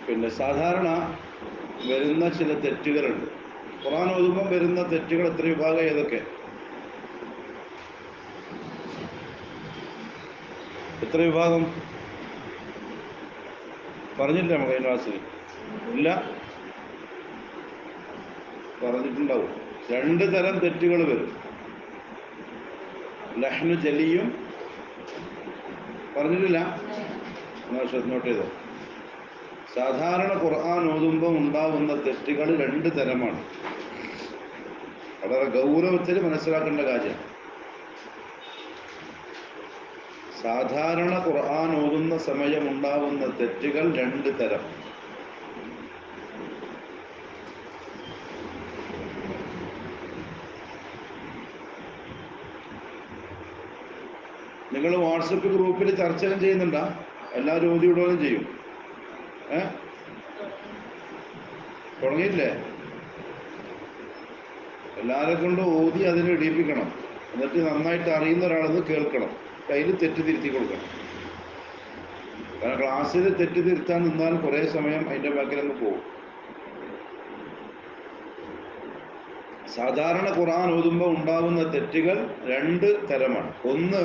പിന്നെ സാധാരണ വരുന്ന ചില തെറ്റുകളുണ്ട്. ഖുർആൻ ഓതുമ്പോൾ വരുന്ന തെറ്റുകൾ എത്ര വിഭാഗം ഏതൊക്കെ? എത്ര വിഭാഗം പറഞ്ഞില്ല നമുക്ക് കഴിഞ്ഞ ക്ലാസ്സിൽ? ഇല്ല, പറഞ്ഞിട്ടുണ്ടാവും. 2 തരം തെറ്റുകൾ വരും. ലഹ്നു ജലിയും പറഞ്ഞിട്ടില്ല, നോട്ട് ചെയ്തോ. സാധാരണ ഖുർആൻ ഓതുമ്പോൾ ഉണ്ടാകുന്ന തെറ്റുകൾ 2 തരമാണ്. വളരെ ഗൗരവത്തിൽ മനസ്സിലാക്കേണ്ട കാര്യമാണ്. സാധാരണ ഖുർആൻ ഓതുന്ന സമയം ഉണ്ടാകുന്ന തെറ്റുകൾ 2 തരം. നിങ്ങൾ വാട്സപ്പ് ഗ്രൂപ്പിൽ ചർച്ചകൾ ചെയ്യുന്നുണ്ടോ? എല്ലാവരും ഓതി വിടുകയും ചെയ്യും. തുടങ്ങിയില്ലേ? എല്ലാവരെ കൊണ്ട് ഓതി അതിനെ ഇടിയിപ്പിക്കണം. എന്നിട്ട് നന്നായിട്ട് അറിയുന്ന ഒരാളത് കേൾക്കണം, അതിൽ തെറ്റ് തിരുത്തി കൊടുക്കണം. കാരണം ക്ലാസ്സിൽ തെറ്റ് തിരുത്താൻ നിന്നാൽ കുറേ സമയം അതിൻ്റെ ബാക്കിലങ്ങ് പോകും. സാധാരണ ഖുർആൻ ഓതുമ്പോൾ ഉണ്ടാകുന്ന തെറ്റുകൾ 2 തരമാണ്. ഒന്ന്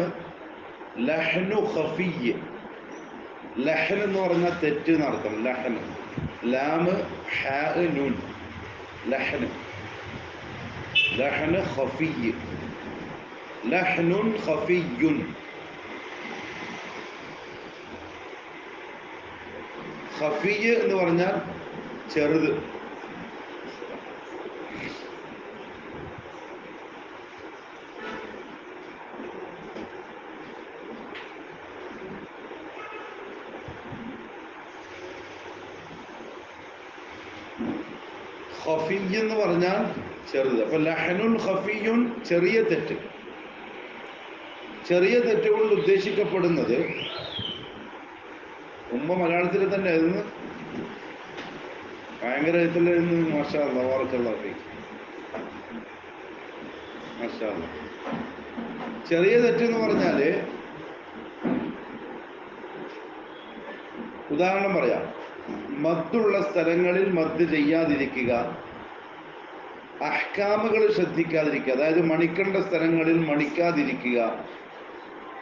ലഹ്നു ഖഫിയ്യ്. ലഹ്ൻ എന്ന് പറഞ്ഞാൽ തെറ്റ് എന്നർത്ഥം. ലഹ്ൻ, ലാമ് ഹാ നൂൻ, ലഹ്ൻ. ലഹ്ൻ ഖഫിയ്യ്, ലഹ്നുൻ ഖഫിയ്യുൻ. ഖഫിയ്യ് എന്ന് പറഞ്ഞാൽ ചെറുത്. ഖഫിയ്യ് എന്ന് പറഞ്ഞാൽ ചെറുത്. അപ്പൊ ലഹ്നുൻ ഖഫിയ്യുൻ ചെറിയ തെറ്റ്. ചെറിയ തെറ്റ് കൊണ്ട് ഉദ്ദേശിക്കപ്പെടുന്നത്, ഉമ്മ മലയാളത്തിൽ തന്നെ ആയിരുന്നു, ഭയങ്കര എഴുത്തിലായിരുന്നു. മാഷാ അല്ലാഹ്, ബാറക്കല്ലാഹു ഫീക്. മാഷാ അല്ലാഹ്. ചെറിയ തെറ്റെന്ന് പറഞ്ഞാല്, ഉദാഹരണം പറയാം. മദ്ദുള്ള സ്ഥലങ്ങളിൽ മദ് ചെയ്യാതിരിക്കുക, അഹ്കാമുകൾ ശ്രദ്ധിക്കാതിരിക്കുക, അതായത് മണിക്കേണ്ട സ്ഥലങ്ങളിൽ മണിക്കാതിരിക്കുക,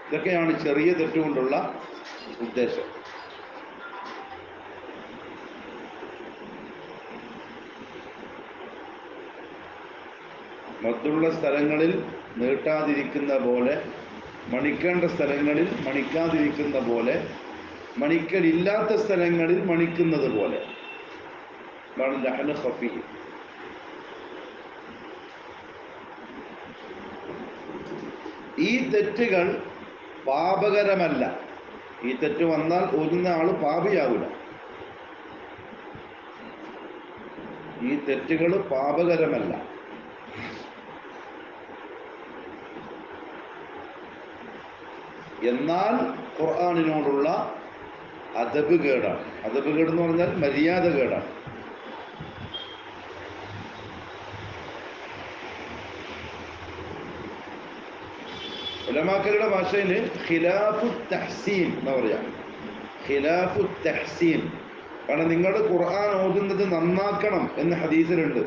ഇതൊക്കെയാണ് ചെറിയ തെറ്റുകൊണ്ടുള്ള ഉദ്ദേശം. മദ്ദുള്ള സ്ഥലങ്ങളിൽ നീട്ടാതിരിക്കുന്ന പോലെ, മണിക്കേണ്ട സ്ഥലങ്ങളിൽ മണിക്കാതിരിക്കുന്ന പോലെ, മണിക്കലില്ലാത്ത സ്ഥലങ്ങളിൽ മണിക്കുന്നത് പോലെ. അതാണ് ലഹ്ൻ ഖഫി. ഈ തെറ്റുകൾ പാപകരമല്ല. ഈ തെറ്റ് വന്നാൽ ഓതുന്ന ആള് പാപിയാവില്ല. ഈ തെറ്റുകൾ പാപകരമല്ല. എന്നാൽ ഖുർആനിനോടുള്ള അദബ് കേടാണ്. അദബ് കേട് എന്ന് പറഞ്ഞാൽ മര്യാദ കേടാണ്. ഉലമാക്കളുടെ ഭാഷയിൽ ഖിലാഫു തഹ്സീൻ എന്ന് പറയാം. ഖിലാഫു തഹ്സീൻ. കാരണം നിങ്ങൾ ഖുർആൻ ഓതുന്നത് നന്നാക്കണം എന്ന് ഹദീസിലുണ്ട്.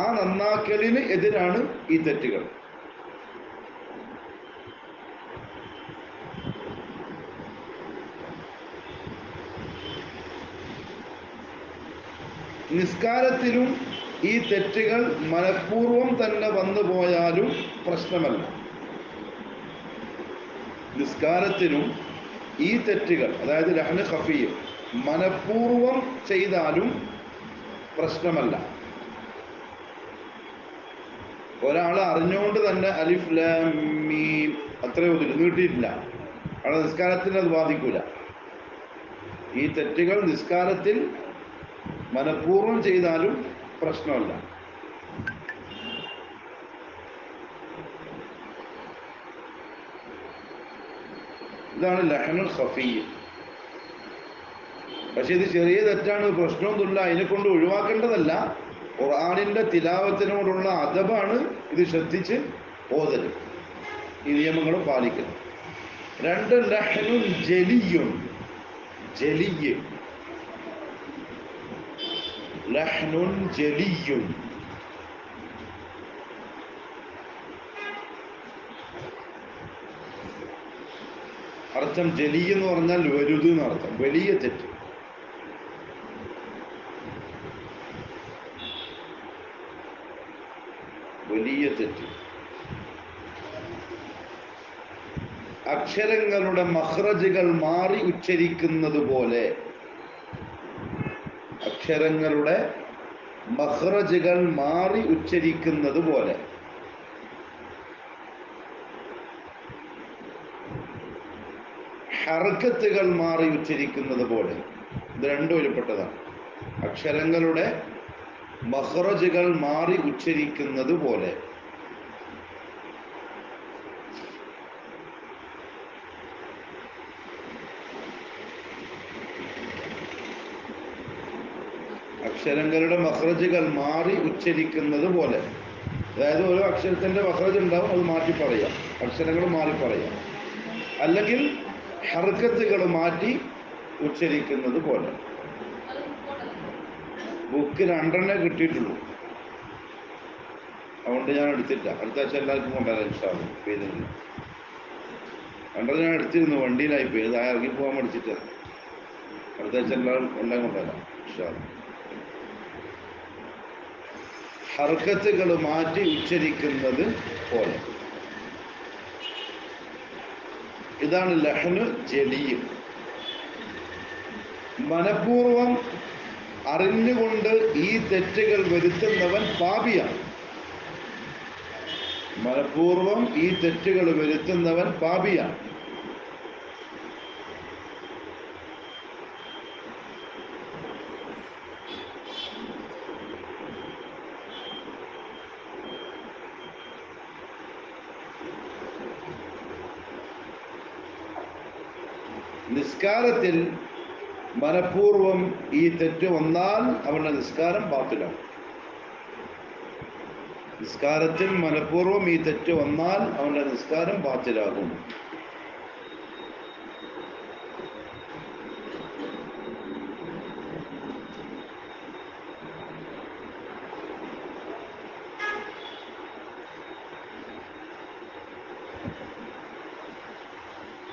ആ നന്നാക്കലിന് എതിരാണ് ഈ തെറ്റുകൾ. നിസ്കാരത്തിലും ഈ തെറ്റുകൾ മനഃപൂർവം തന്നെ വന്നു പോയാലും പ്രശ്നമല്ല. നിസ്കാരത്തിലും ഈ തെറ്റുകൾ, അതായത് ലഹ്ൻ ഖഫി, മനഃപൂർവം ചെയ്താലും പ്രശ്നമല്ല. ഒരാൾ അറിഞ്ഞുകൊണ്ട് തന്നെ അലിഫ് ലാം മീം അത്രയും നീട്ടിയിട്ടില്ല, അവിടെ നിസ്കാരത്തിന് അത് ബാധിക്കൂല. ഈ തെറ്റുകൾ നിസ്കാരത്തിൽ മനഃപൂർവം ചെയ്താലും പ്രശ്നമല്ല. ഇതാണ് ലഹ്നുൽ ഖഫി. പക്ഷെ ഇത് ചെറിയ തെറ്റാണ്, പ്രശ്നമൊന്നുമില്ല, അതിനെക്കൊണ്ട് ഒഴിവാക്കേണ്ടതല്ല. ഖുർആനിന്റെ തിലാവത്തിനോടുള്ള അദബാണ് ഇത്. ശ്രദ്ധിച്ച് ഓതല്, ഈ നിയമങ്ങളും പാലിക്കണം. 2 ലഹ്നുൻ ജലിയുൻ. ജലിയ്, ലഹ്നുൻ ജലിയുൻ. അർത്ഥം ജലി എന്ന് പറഞ്ഞാൽ വലുത് എന്നർത്ഥം, വലിയ തെറ്റ്. വലിയ തെറ്റ്. അക്ഷരങ്ങളുടെ മഖ്റജുകൾ മാറി ഉച്ചരിക്കുന്നത് പോലെ, അക്ഷരങ്ങളുടെ മഖ്റജുകൾ മാറി ഉച്ചരിക്കുന്നത് പോലെ, ഹർക്കത്തുകൾ മാറി ഉച്ചരിക്കുന്നത് പോലെ. ഇത് രണ്ടും ഒരുപ്പെട്ടതാണ്. അക്ഷരങ്ങളുടെ മഖ്റജുകൾ മാറി ഉച്ചരിക്കുന്നത് പോലെ. അക്ഷരങ്ങളുടെ മഖ്റജുകൾ മാറി ഉച്ചരിക്കുന്നത് പോലെ. അതായത് ഓരോ അക്ഷരത്തിന്റെ മഖ്റജ് ഉണ്ടാവും, അത് മാറ്റി പറയാം, അക്ഷരങ്ങൾ മാറി പറയാം. അല്ലെങ്കിൽ ഹർക്കത്തുകൾ മാറ്റി ഉച്ചരിക്കുന്നത് പോലെ. ബുക്ക് 2 കിട്ടിയിട്ടുള്ളൂ, അതുകൊണ്ട് ഞാൻ എടുത്തില്ല. അടുത്ത ആഴ്ച എല്ലാവർക്കും കൊണ്ടുവരാൻ ഇഷ്ടമാണ്. പേരില്ല 2 ഞാൻ എടുത്തിരുന്നു, വണ്ടിയിലായിപ്പോയി. അത് ഇറങ്ങി പോകാൻ പഠിച്ചിട്ട് അടുത്ത ആഴ്ച എല്ലാം കൊണ്ടുവരാം ഇഷ്ടമാണ്. ഹർക്കത്തുകൾ മാറ്റി ഉച്ചരിക്കുന്നത് പോലെ. ഇതാണ് ലഹ്നു ജലിയും. മനഃപൂർവം അറിഞ്ഞുകൊണ്ട് ഈ തെറ്റുകൾ വരുത്തുന്നവൻ പാപിയാണ്. മനഃപൂർവം ഈ തെറ്റുകൾ വരുത്തുന്നവൻ പാപിയാണ്. നിസ്കാരത്തിൽ മനഃപൂർവം ഈ തെറ്റ് വന്നാൽ അവന്റെ നിസ്കാരം ബാത്തിലാകും. നിസ്കാരത്തിൽ മനഃപൂർവം ഈ തെറ്റ് വന്നാൽ അവന്റെ നിസ്കാരം ബാത്തിലാകും.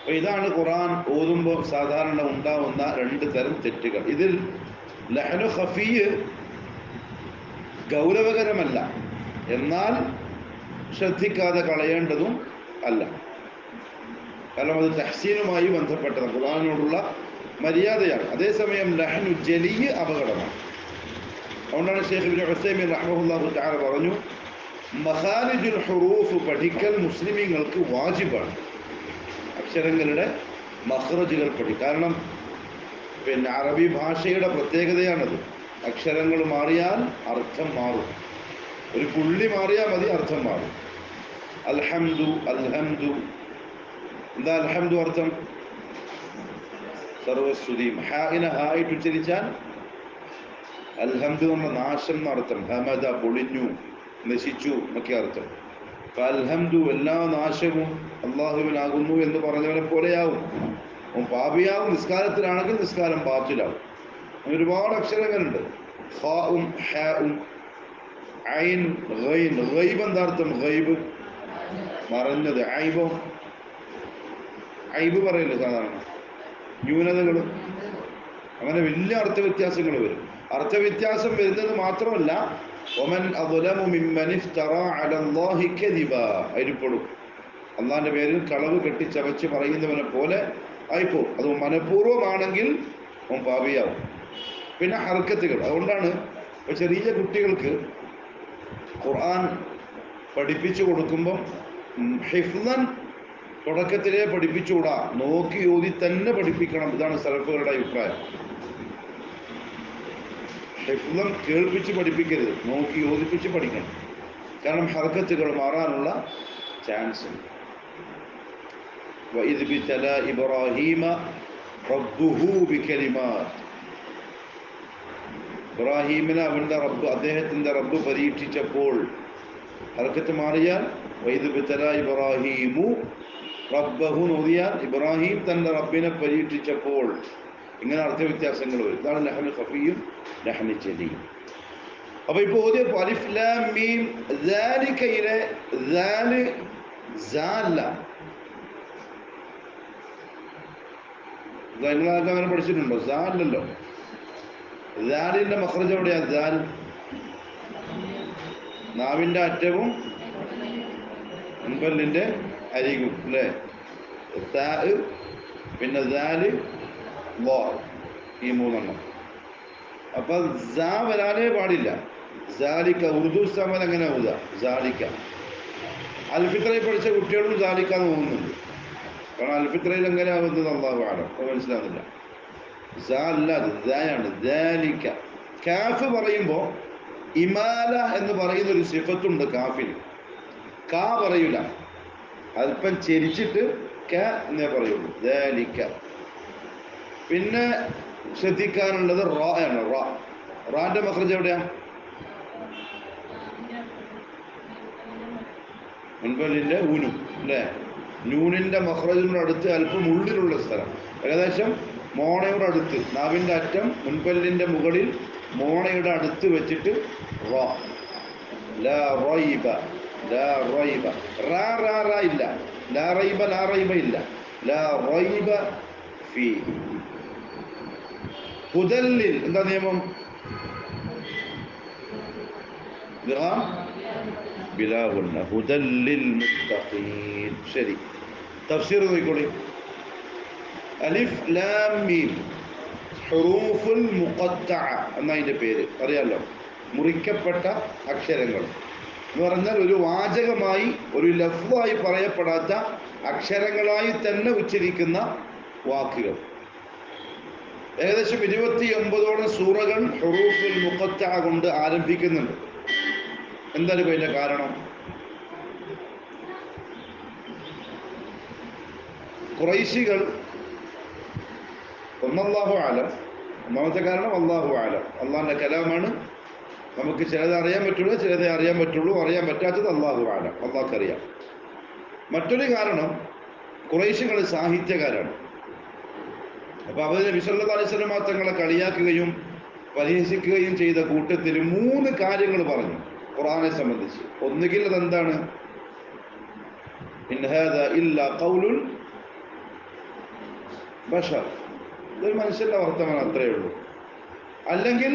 അപ്പൊ ഇതാണ് ഖുർആൻ ഓതുമ്പോൾ സാധാരണ ഉണ്ടാവുന്ന 2 തരം തെറ്റുകൾ. ഇതിൽ ലഹ്നു ഖഫീ ഗൗരവകരമല്ല, എന്നാൽ ശ്രദ്ധിക്കാതെ കളയേണ്ടതും അല്ല. കാരണം അത് തഹ്സീനുമായി ബന്ധപ്പെട്ടതാണ്, ഖുർആനോടുള്ള മര്യാദയാണ്. അതേസമയം ലഹ്നു ജലി അപകടമാണ്. അതുകൊണ്ടാണ് ശൈഖ് ഇബ്നു ഉസൈമീൻ റഹ്മഹുല്ലാഹു തആല പറഞ്ഞു, മഖാരിജുൽ ഹുറൂഫ് പഠിക്കൽ മുസ്ലിമീങ്ങൾക്ക് വാജിബാണ്. അക്ഷരങ്ങളുടെ മഖ്റജുകൾ പഠിക്കും. കാരണം അറബി ഭാഷയുടെ പ്രത്യേകതയാണത്. അക്ഷരങ്ങൾ മാറിയാൽ അർത്ഥം മാറും. ഒരു പുള്ളി മാറിയാൽ മതി, അർത്ഥം മാറും. അൽഹംദു, അൽഹംദു. എന്താ അൽഹംദു അർത്ഥം? സർവസ്തുതിയും. ഹായിനെ ഹായിട്ട് ഉച്ചരിച്ചാൽ അൽഹംദു എന്ന നാശം എന്നർത്ഥം. ഹമദ പൊളിഞ്ഞു, നശിച്ചു എന്നൊക്കെ അർത്ഥം. അപ്പൊ അൽഹംദു എല്ലാ നാശവും അള്ളാഹുവിനാകുന്നു എന്ന് പറഞ്ഞവനെ പോലെയാവും. പാപിയാവും. നിസ്കാരത്തിലാണെങ്കിൽ നിസ്കാരം ബാത്തിലാവും. ഒരുപാട് അക്ഷരങ്ങളുണ്ട്. ഖാഉം ഹാഉം ഐൻ ഗൈൻ. ഗൈബ് എന്താർത്ഥം? ഗൈബ് മറഞ്ഞത്. ഐബോ ഐബ് പറയല്ലേ സാധാരണ, ന്യൂനതകൾ. അങ്ങനെ വലിയ അർത്ഥവ്യത്യാസങ്ങൾ വരും. അർത്ഥവ്യത്യാസം വരുന്നത് മാത്രമല്ല, ഒമൻ അദ്ലമു മിമ്മൻ ഇഫ്തറ അലല്ലാഹി കദിബാ ആയിരിപ്പോഴും അള്ളാഹിന്റെ പേരിൽ കളവ് കെട്ടിച്ചവച്ച് പറയുന്നവനെ പോലെ ആയിപ്പോ. അത് മനഃപൂർവ്വമാണെങ്കിൽ അവൻ പാപിയാവും. പിന്നെ ഹർക്കത്തുകൾ. അതുകൊണ്ടാണ് ചെറിയ കുട്ടികൾക്ക് ഖുർആൻ പഠിപ്പിച്ചു കൊടുക്കുമ്പം ഹിഫ്ളൻ തുടക്കത്തിലേ പഠിപ്പിച്ചുകൂടാ, നോക്കി ഓതി തന്നെ പഠിപ്പിക്കണം. ഇതാണ് സലഫുകളുടെ അഭിപ്രായം. ഹിഫ്ളൻ കേൾപ്പിച്ച് പഠിപ്പിക്കരുത്, നോക്കി യോജിപ്പിച്ച് പഠിക്കണം. കാരണം ഹർക്കത്തുകൾ മാറാനുള്ള ചാൻസ് ഉണ്ട്. വഇദ് ബിതലാ ഇബ്രാഹീമ റബ്ബുഹു ബികലിമാത്ത്. ഇബ്രാഹീമിനെ അവന്റെ റബ്ബ്, അദ്ദേഹത്തിന്റെ റബ്ബ് പരീക്ഷിച്ചപ്പോൾ. ഹർക്കത്ത് മാറിയാൽ വഇദ് ബിതലാ ഇബ്രാഹീമു റബ്ബഹു നോദിയാൽ ഇബ്രാഹിം തന്റെ റബ്ബിനെ പരീക്ഷിച്ചപ്പോൾ. ഇങ്ങനെ അർത്ഥവ്യത്യാസങ്ങൾ വരും. ഇതാണ് ലഹ്നു ഖഫിയും ലഹ്നു ജലിയും. അപ്പൊ ഇപ്പൊ ഓതിയപ്പോ അലിഫ് ലാം മീം ദാലികയിലെ ദാല് സാല്ല നിങ്ങളൊക്കെ അങ്ങനെ പഠിച്ചിട്ടുണ്ടോ? സാലല്ലോ. ദാലിന്റെ മഖ്റജ് എവിടെയാ? ദാൽ നാവിന്റെ അറ്റവും മുൻപല്ലിന്റെ അരികും അല്ലേ? താ പിന്നെ ദാല് ലോ, ഈ മൂന്നെണ്ണം. അപ്പൊ സാ വരാനേ പാടില്ല. സാലിക്ക ഉറുദു സമൻ അങ്ങനെ ആവുക സാലിക്ക. അൽഫിത്രയിൽ പഠിച്ച കുട്ടികളും സാലിക്കാന്ന് തോന്നുന്നുണ്ട്. കാരണം അൽഫിത്രയിൽ എങ്ങനെ ആവുന്നത് അല്ലാഹു അഅലം, അത് മനസ്സിലാവുന്നില്ല. സാ അല്ല, അത് ദായാണ്. ദാലിക്ക. കാഫ് പറയുമ്പോൾ ഇമാല എന്ന് പറയുന്ന ഒരു സിഫത്തുണ്ട് കാഫിന്. കാ പറയൂല, അല്പം ചെരിച്ചിട്ട് ക എന്നേ പറയുള്ളൂ. ദാലിക്ക. പിന്നെ ശ്രദ്ധിക്കാനുള്ളത് റ ആണ്. റാന്റെ മഖ്റജ് എവിടെയാ? മുൻപല്ലിന്റെ ഊനും അല്ലേ? നൂനിന്റെ മഖ്റജിനോട് അടുത്ത് അല്പം ഉള്ളിലുള്ള സ്ഥലം, ഏകദേശം മോണയുടെ അടുത്ത്, നാവിന്റെ അറ്റം മുൻപല്ലിന്റെ മുകളിൽ മോണയുടെ അടുത്ത് വെച്ചിട്ട് റ. ലാ റൈബ, ലാ റൈബ. റാ റാ റാ ഇല്ല. ലാ റൈബ, ലാ റൈബ ഇല്ല. ലാ റൈബ ഫീ. ഹുദല്ലിൽ എന്താ നിയമം? ബിലാഹുന്ന ഹുദല്ലിൽ മുത്തഖീൻ. ശരി, തഫ്സീർ നോക്കിക്കോളി. അലിഫ് ലാം മീം ഹുറൂഫുൽ മുഖത്തഅ എന്നതിൻ്റെ പേര് അറിയാലോ. മുറിക്കപ്പെട്ട അക്ഷരങ്ങൾ എന്ന് പറഞ്ഞാൽ ഒരു വാചകമായി, ഒരു ലഫ്ളായി പറയപ്പെടാത്ത അക്ഷരങ്ങളായി തന്നെ ഉച്ചരിക്കുന്ന വാക്കുകൾ. ഏകദേശം 29ഓളം സൂറകൾ ഹുറൂഫുൽ മുഖത്തഅ കൊണ്ട് ആരംഭിക്കുന്നുണ്ട്. എന്താണ് ഇപ്പൊ അതിന്റെ കാരണം? ഖുറൈശികൾ, അല്ലാഹു അഅലം, ഒന്നാമത്തെ കാരണം അല്ലാഹു അഅലം, അള്ളാഹിന്റെ കലാമാണ്. നമുക്ക് ചിലത് അറിയാൻ പറ്റുള്ളൂ, ചിലതേ അറിയാൻ പറ്റുള്ളൂ. അറിയാൻ പറ്റാത്തത് അല്ലാഹു അഅലം, അള്ളാഹ്ക്കറിയാം. മറ്റൊരു കാരണം, ഖുറൈശികൾ സാഹിത്യകാരാണ്. അപ്പൊ അവർ നബി സല്ലല്ലാഹു അലൈഹി വസല്ലം തങ്ങളെ കളിയാക്കുകയും പരിഹസിക്കുകയും ചെയ്ത കൂട്ടത്തിൽ 3 കാര്യങ്ങൾ പറഞ്ഞു ഖുർആനെ സംബന്ധിച്ച്. ഒന്നുകിൽ അതെന്താണ്? ഇൻ ഹാദാ ഇല്ലാ ഖൗലുൽ ബശർ, ഇതൊരു മനുഷ്യന്റെ വർത്തമാനം, അത്രയേ ഉള്ളൂ. അല്ലെങ്കിൽ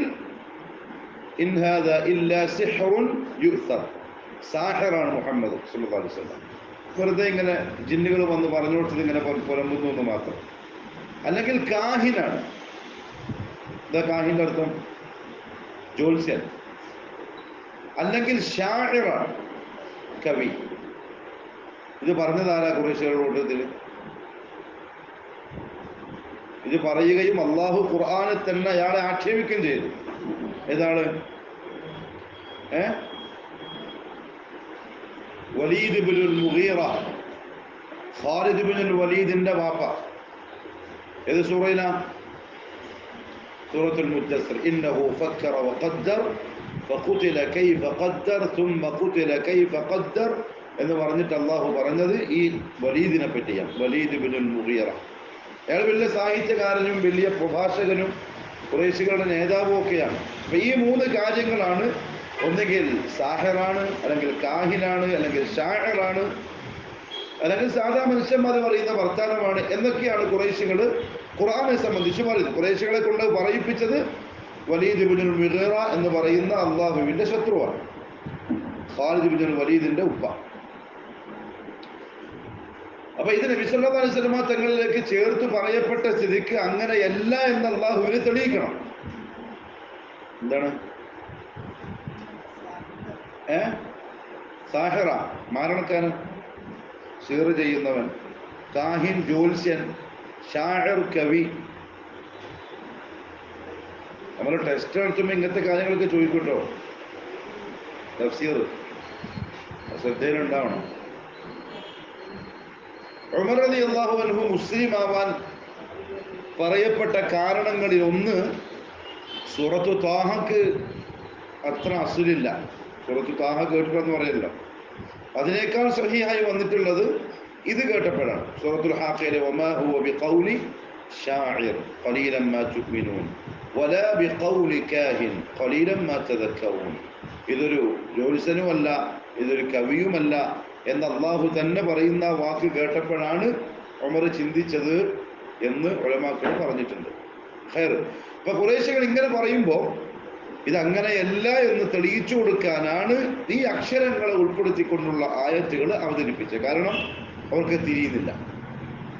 ഇൻ ഹാദാ ഇല്ലാ സിഹ്റുൻ യുഅ്സർ, സാഹിറാണ് മുഹമ്മദ് സല്ലല്ലാഹു അലൈഹി വസല്ലം. വെറുതെ ഇങ്ങനെ ജിന്നുകൾ വന്ന് പറഞ്ഞു കൊടുത്തത് ഇങ്ങനെ പുലമ്പുന്നു എന്ന് മാത്രം. അല്ലെങ്കിൽ കാഹിനാണ്. എന്താ കാഹിന്റെ അർത്ഥം? ജ്യോത്സ്യൻ. അല്ലെങ്കിൽ ഷാഇറാണ്, കവി. ഇത് പറഞ്ഞതാരാ ഖുറൈശികളുടെ കൂട്ടത്തിൽ? ഇത് പറയുകയും അള്ളാഹു ഖുർആനിൽ തന്നെ അയാളെ ആക്ഷേപിക്കുകയും ചെയ്തു. ഏതാണ്? വലീദ് ഇബ്നുൽ മുഗീറ, ഖാലിദ് ഇബ്നുൽ വലീദിന്റെ വാപ്പ. ഏത് സൂറയിലാ? സൂറത്തുൽ മുദ്ദസ്സിർ. ഇന്നഹു ഫക്കറ വഖദ്ദർ ഫഖുതില കൈഫ ഖദ്ദർ സുമ്മ ഖുതില കൈഫ ഖദ്ദർ എന്ന് പറഞ്ഞിട്ട് അള്ളാഹു പറഞ്ഞത് ഈ വലീദിനെ പറ്റിയാണ്. വലീദ് ഇബ്നുൽ മുഗീറ. അയാൾ വലിയ സാഹിത്യകാരനും വലിയ പ്രഭാഷകനും ഖുറൈശികളുടെ നേതാവും ഒക്കെയാണ്. അപ്പൊ ഈ 3 കാര്യങ്ങളാണ്. ഒന്നുകിൽ സാഹിറാണ്, അല്ലെങ്കിൽ കാഹിനാണ്, അല്ലെങ്കിൽ ഷാഇറാണ്, അല്ലെങ്കിൽ സാധാ മനുഷ്യന്മാർ പറയുന്ന വർത്താനമാണ് എന്നൊക്കെയാണ് ഖുറൈശികൾ ഖുർആനെ സംബന്ധിച്ച് പറയുന്നത്. ഖുറൈശികളെ കൊണ്ട് പറയിപ്പിച്ചത് വലീദ് ഇബ്നുൽ മുഗീറ എന്ന് പറയുന്ന അള്ളാഹുവിന്റെ ശത്രുവാണ്, ഖാലിദ് ഇബ്നുൽ വലീദിന്റെ ഉപ്പ. അപ്പൊ ഇത് നബി സല്ലല്ലാഹു അലൈഹി വസല്ലം തങ്ങളിലേക്ക് ചേർത്ത് പറയപ്പെട്ട സ്ഥിതിക്ക് അങ്ങനെയല്ല എന്ന് അള്ളാഹുവിനെ തെളിയിക്കണം. എന്താണ്? സാഹിറ മാരണക്കാരൻ, സിഹർ ചെയ്യുന്നവൻ. കാഹിൻ ജ്യോത്സ്യൻ. ഷാഇർ കവി. നമ്മൾ ടെസ്റ്റ് നടത്തുമ്പോൾ ഇങ്ങനത്തെ കാര്യങ്ങളൊക്കെ ചോദിക്കുന്നുണ്ടോ? തഫ്സീർ ശ്രദ്ധയിലുണ്ടാവണം. ഉമർ റളിയല്ലാഹു അൻഹു മുസ്ലിം ആവാൻ പറയപ്പെട്ട കാരണങ്ങളിൽ ഒന്ന് സൂറത്തു ത്വാഹക്ക് അത്ര അസുലില്ല. സൂറത്തു ത്വാഹ കേട്ടിട്ടെന്ന് പറയല്ലോ. അതിനേക്കാൾ സഹിഹായി വന്നിട്ടുള്ളത് ഇത് കേട്ടപ്പോഴാണ്. സൂറത്തുൽ ഹാഖയിലെ വമാ ഹുവ ബിഖൗലി ഷാഇർ ഖലീലൻ മാ തുഅ്മിനൂൻ വലാ ബിഖൗലി കാഹിൻ ഖലീലൻ മാ തദക്കറൂൻ. ഇതൊരു ജ്യോത്സ്യനുമല്ല, ഇതൊരു കവിയുമല്ല എന്ന് അള്ളാഹു തന്നെ പറയുന്ന വാക്ക് കേട്ടപ്പോഴാണ് ഉമർ ചിന്തിച്ചത് എന്ന് ഉലമാക്കൾ പറഞ്ഞിട്ടുണ്ട്. ഖൈർ. അപ്പൊ ഖുറൈശികൾ ഇങ്ങനെ പറയുമ്പോൾ ഇതങ്ങനെയല്ല എന്ന് തെളിയിച്ചു കൊടുക്കാനാണ് ഈ അക്ഷരങ്ങളെ ഉൾപ്പെടുത്തിക്കൊണ്ടുള്ള ആയത്തുകൾ അവതരിപ്പിച്ചത്. കാരണം അവർക്ക് തിരിയുന്നില്ല,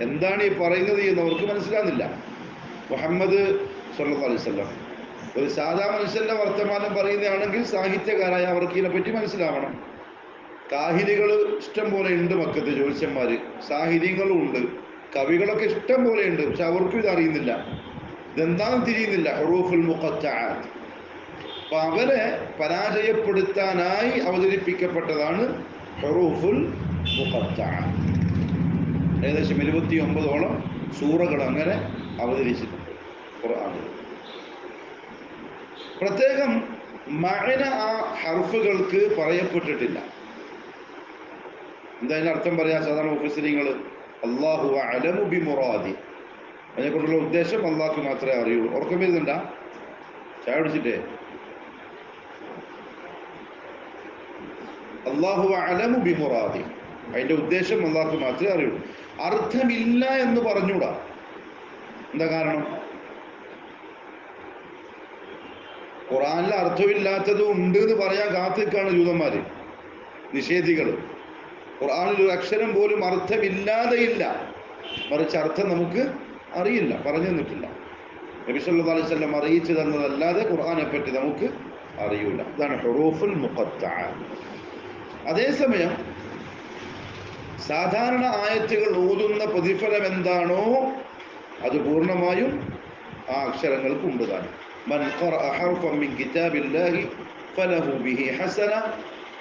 എന്താണ് ഈ പറയുന്നത് എന്ന് അവർക്ക് മനസ്സിലാകുന്നില്ല. മുഹമ്മദ് സല്ലല്ലാഹു അലൈഹി വസല്ലം ഒരു സാധാ മനുഷ്യന്റെ വർത്തമാനം പറയുന്നതാണെങ്കിൽ സാഹിത്യകാരായ അവർക്ക് ഇതിനെപ്പറ്റി മനസ്സിലാവണം. കാഹിനികൾ ഇഷ്ടം പോലെ ഉണ്ട് മക്കത്ത്, ജ്യോത്സ്യന്മാര്, സാഹിത്യങ്ങളും ഉണ്ട്, കവികളൊക്കെ ഇഷ്ടം പോലെ ഉണ്ട്. പക്ഷെ അവർക്കും ഇത് അറിയുന്നില്ല, ഇതെന്താണെന്ന് തിരിയുന്നില്ല. ഹുറൂഫുൽ മുഖത്തആത്ത്. അപ്പൊ അവരെ പരാജയപ്പെടുത്താനായി അവതരിപ്പിക്കപ്പെട്ടതാണ് ഹുറൂഫുൽ മുഖത്തആത്ത്. ഏകദേശം 29ഓളം സൂറകൾ അങ്ങനെ അവതരിച്ചിട്ടുണ്ട് ഖുർആനിൽ. പ്രത്യേകം മഅന ആ ഹർഫുകൾക്ക് പറയപ്പെട്ടിട്ടില്ല. എന്താ അതിന് അർത്ഥം പറയാ സാധാരണ മുഫസ്സിരീങ്ങൾ? അല്ലാഹു അഅലമു ബിമുറാദി. അതിനെക്കൊണ്ടുള്ള ഉദ്ദേശം അള്ളാഹ്ക്ക് മാത്രമേ അറിയുള്ളൂ. ഉറക്കം വരുന്നുണ്ടാ? ചായ കുടിച്ചിട്ടേ? അല്ലാഹു അഅലമു ബിമുറാദി, അതിന്റെ ഉദ്ദേശം അള്ളാഹ്ക്ക് മാത്രമേ അറിയുള്ളൂ. അർത്ഥമില്ല എന്ന് പറഞ്ഞൂടാ. എന്താ കാരണം? ഖുർആനിൽ അർത്ഥമില്ലാത്തത് ഉണ്ട് എന്ന് പറയാൻ കാത്തിക്കാണ് ജൂതന്മാര്, നിഷേധികൾ. ഖുർആനിൽ ഒരു അക്ഷരം പോലും അർത്ഥമില്ലാതെയില്ല, മറിച്ച് അർത്ഥം നമുക്ക് അറിയില്ല, പറഞ്ഞു തന്നിട്ടില്ല. നബി സല്ലല്ലാഹു അലൈഹി വസല്ലം അറിയിച്ചു തന്നതല്ലാതെ ഖുർആനെ പറ്റി നമുക്ക് അറിയില്ല. ഇതാണ് ഹുറൂഫുൽ മുഖത്തഅ. അതേസമയം സാധാരണ ആയത്തുകൾ ഓതുന്ന പ്രതിഫലം എന്താണോ അത് പൂർണ്ണമായും ആ അക്ഷരങ്ങൾക്ക് ഉണ്ട് താനും. മൻ ഖറഅ ഹർഫൻ മിൻ കിതാബില്ലാഹി ഫലഹു ബിഹി ഹസന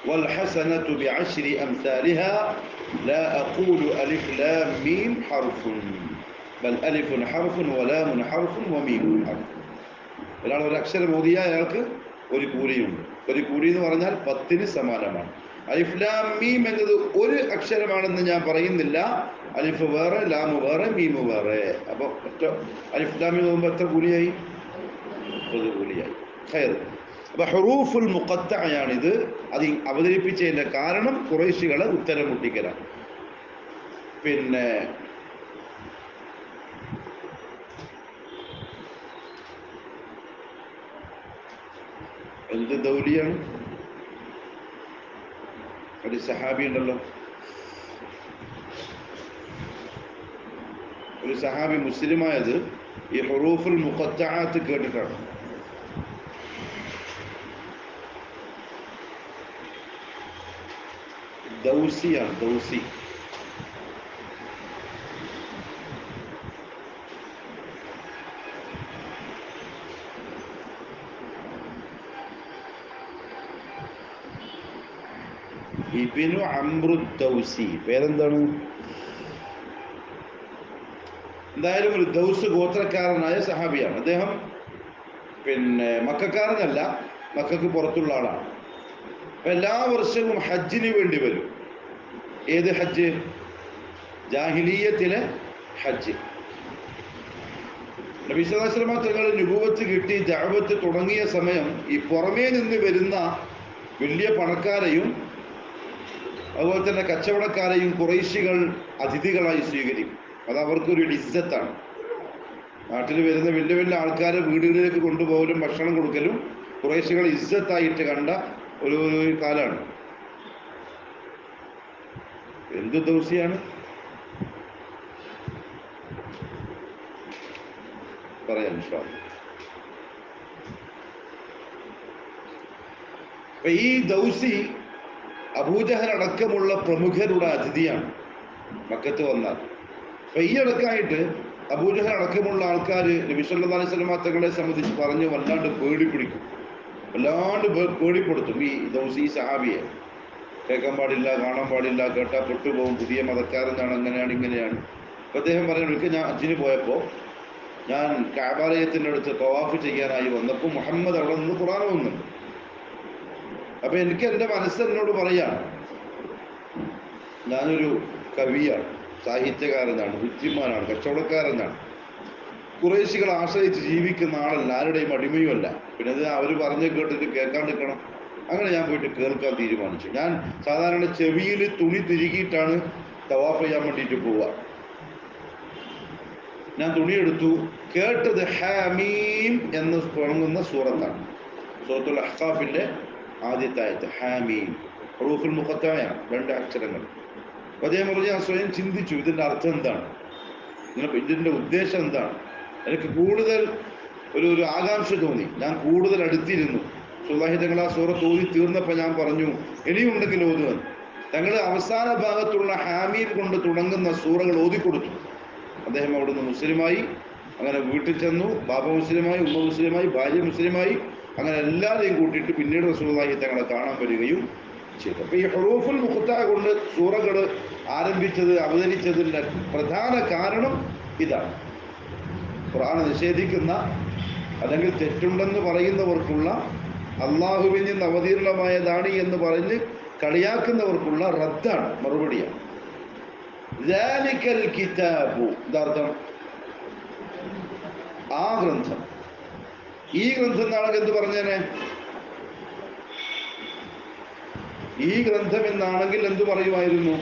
വൽ ഹസനതു ബിഅശ്രി അംസാലിഹാ ലാ അഖൂലു അലിഫ് ലാം മീം ഹർഫുൻ ബൽ അലിഫുൻ ഹർഫുൻ വലാമുൻ ഹർഫുൻ വമീമുൻ ഹർഫുൻ. ഒരാൾ ഒരു അക്ഷരം ഓതിയ അയാൾക്ക് ഒരു കൂലിയുണ്ട്. ഒരു കൂലി എന്ന് പറഞ്ഞാൽ 10 സമാനമാണ്. അലിഫ് ലാം മീം എന്നത് ഒരു അക്ഷരമാണെന്ന് ഞാൻ പറയുന്നില്ല. അലിഫ് വേറെ, ലാമ് വേറെ, മീമ് വേറെ. അപ്പോൾ അലിഫ് ലാം മീം പോകുമ്പോൾ എത്ര കൂലിയായി? 30 കൂലിയായി. ഖൈർ. അപ്പോൾ ഹുറൂഫുൽ മുഖത്തഅയാണിത്. അത് അവതരിപ്പിച്ചതിൻ്റെ കാരണം ഖുറൈശികളെ ഉത്തരം മുട്ടിക്കലാണ്. പിന്നെ എന്ത് ദൗലിയാണ്? ഒരു സഹാബി ഉണ്ടല്ലോ, ഒരു സഹാബി മുസ്ലിമായത് ഈ ഹുറൂഫുൽ മുഖത്തആത്ത് കേട്ടിട്ടാണ്. ദൗസിയാണ്, ദൗസി. ഇബ്നു അംറു ദൗസി. പേരെന്താണ്? എന്തായാലും ഒരു ദൗസ് ഗോത്രക്കാരനായ സഹാബിയാണ് അദ്ദേഹം. പിന്നെ മക്കക്കാരനല്ല, മക്കക്ക് പുറത്തുള്ള ആളാണ്. അപ്പം എല്ലാ വർഷവും ഹജ്ജിന് വേണ്ടി വരും. ഏത് ഹജ്ജ്? ജാഹിലിയ്യത്തിലെ ഹജ്ജ്. നബി സല്ലല്ലാഹു അലൈഹി വസല്ലം തങ്ങൾ നുബുവത്ത് കിട്ടി ദഅവത്ത് തുടങ്ങിയ സമയം ഈ പുറമേ നിന്ന് വരുന്ന വലിയ പണക്കാരെയും അതുപോലെ തന്നെ കച്ചവടക്കാരെയും ഖുറൈശികൾ അതിഥികളായി സ്വീകരിക്കും. അത് അവർക്കൊരു ഇസ്സത്താണ്. നാട്ടിൽ വരുന്ന വലിയ വലിയ ആൾക്കാരെ വീടുകളിലേക്ക് കൊണ്ടുപോകലും ഭക്ഷണം കൊടുക്കലും ഖുറൈശികൾ ഇസ്സത്തായിട്ട് കണ്ട ഒരു കാലമാണ്. എന്ത് ദൗസിയാണ് പറയാൻ ഇൻഷാ അല്ലാഹ്. അപ്പൊ ഈ ദൗസി അബൂജഹൽ അടക്കമുള്ള പ്രമുഖരുടെ അതിഥിയാണ് മക്കത്ത് വന്നാൽ. അപ്പൊ ഈ അടക്കമായിട്ട് അബൂജഹൽ അടക്കമുള്ള ആൾക്കാർ നബി സല്ലല്ലാഹു അലൈഹി വസല്ലം തങ്ങളെ സംബന്ധിച്ച് പറഞ്ഞ് വല്ലാണ്ട് പേടിപ്പിടിക്കും, വല്ലാണ്ട് പേടിപ്പെടുത്തും. ഈ ദൗസി സഹാബിയെ കേൾക്കാൻ പാടില്ല, കാണാൻ പാടില്ല, കേട്ടാൽ പെട്ടുപോകും, പുതിയ മതക്കാരനാണ്, അങ്ങനെയാണ് ഇങ്ങനെയാണ്. അപ്പൊ അദ്ദേഹം പറഞ്ഞു, ഞാൻ ഹജ്ജിന് പോയപ്പോൾ ഞാൻ കഅബാലയത്തിൻ്റെ അടുത്ത് തവാഫ് ചെയ്യാനായി വന്നപ്പോൾ മുഹമ്മദ് അവിടെ നിന്ന് ഖുർആൻ ഓതുന്നുണ്ട്. അപ്പൊ എനിക്ക് എൻ്റെ മനസ്സെന്നോട് പറയാണ്, ഞാനൊരു കവിയാണ്, സാഹിത്യകാരനാണ്, ബുദ്ധിമാനാണ്, കച്ചവടക്കാരനാണ്. ഖുറൈശികളെ ആശ്രയിച്ച് ജീവിക്കുന്ന ആളല്ല, ആരുടെയും അടിമയുമല്ല. പിന്നെ അത് അവർ പറഞ്ഞ് കേട്ടിട്ട് കേൾക്കാണ്ടിരിക്കണം. അങ്ങനെ ഞാൻ പോയിട്ട് കേൾക്കാൻ തീരുമാനിച്ചു. ഞാൻ സാധാരണ ചെവിയിൽ തുണി തിരുകിയിട്ടാണ് തവാഫ് ചെയ്യാൻ വേണ്ടിയിട്ട് പോവുക. ഞാൻ തുണിയെടുത്തു, കേട്ടത് ഹാമീം എന്ന് തുടങ്ങുന്ന സൂറത്താണ്. സൂറത്തുൽ അഹ്ഖാഫിന്റെ ആദ്യത്തെ ആയത്ത് ഹാമീം, ഹുറൂഫുൽ മുഖത്തയാണ്, 2 അക്ഷരങ്ങൾ. അദ്ദേഹം പറഞ്ഞ് ഞാൻ സ്വയം ചിന്തിച്ചു, ഇതിന്റെ അർത്ഥം എന്താണ്, ഇതിന്റെ ഉദ്ദേശം എന്താണ്. എനിക്ക് കൂടുതൽ ഒരു ആകാംക്ഷ തോന്നി. ഞാൻ കൂടുതൽ അടുത്തിരുന്നു. സുല്ലാഹി തങ്ങൾ ആ സൂറത്ത് ഓതി തീർന്നപ്പോൾ ഞാൻ പറഞ്ഞു, ഇനിയുണ്ടെങ്കിൽ ഓതുവെന്ന്. തങ്ങൾ അവസാന ഭാഗത്തുള്ള ഹാമീം കൊണ്ട് തുടങ്ങുന്ന സൂറകൾ ഓതിക്കൊടുത്തു. അദ്ദേഹം അവിടുന്ന് മുസ്ലിമായി. അങ്ങനെ വീട്ടിൽ ചെന്നു. ബാബ മുസ്ലിമായി, ഉമ്മ മുസ്ലിമായി, ഭാര്യ മുസ്ലിമായി. അങ്ങനെ എല്ലാവരെയും കൂട്ടിയിട്ട് പിന്നീട് റസൂലുള്ളാഹി തങ്ങളെ കാണാൻ വരികയും ചെയ്തു. അപ്പോൾ ഈ ഹുറൂഫുൽ മുഖ്താ കൊണ്ട് സൂറകൾ ആരംഭിച്ചത്, അവതരിച്ചതിൻ്റെ പ്രധാന കാരണം ഇതാണ്. ഖുർആൻ നിഷേധിക്കുന്ന അല്ലെങ്കിൽ തെറ്റുണ്ടെന്ന് പറയുന്നവർക്കുള്ള, അള്ളാഹുവിൽ നിന്ന് അവതീർണമായതാണ് എന്ന് പറഞ്ഞ് കളിയാക്കുന്നവർക്കുള്ള റദ്ദാണ്, മറുപടിയാണ്. ദാലിക്കൽ കിതാബു, എന്താർത്ഥം? ആ ഗ്രന്ഥം. ഈ ഗ്രന്ഥം എന്നാണെങ്കിൽ എന്ത് പറഞ്ഞേനെ? ഈ ഗ്രന്ഥം എന്നാണെങ്കിൽ എന്തു പറയുമായിരുന്നു?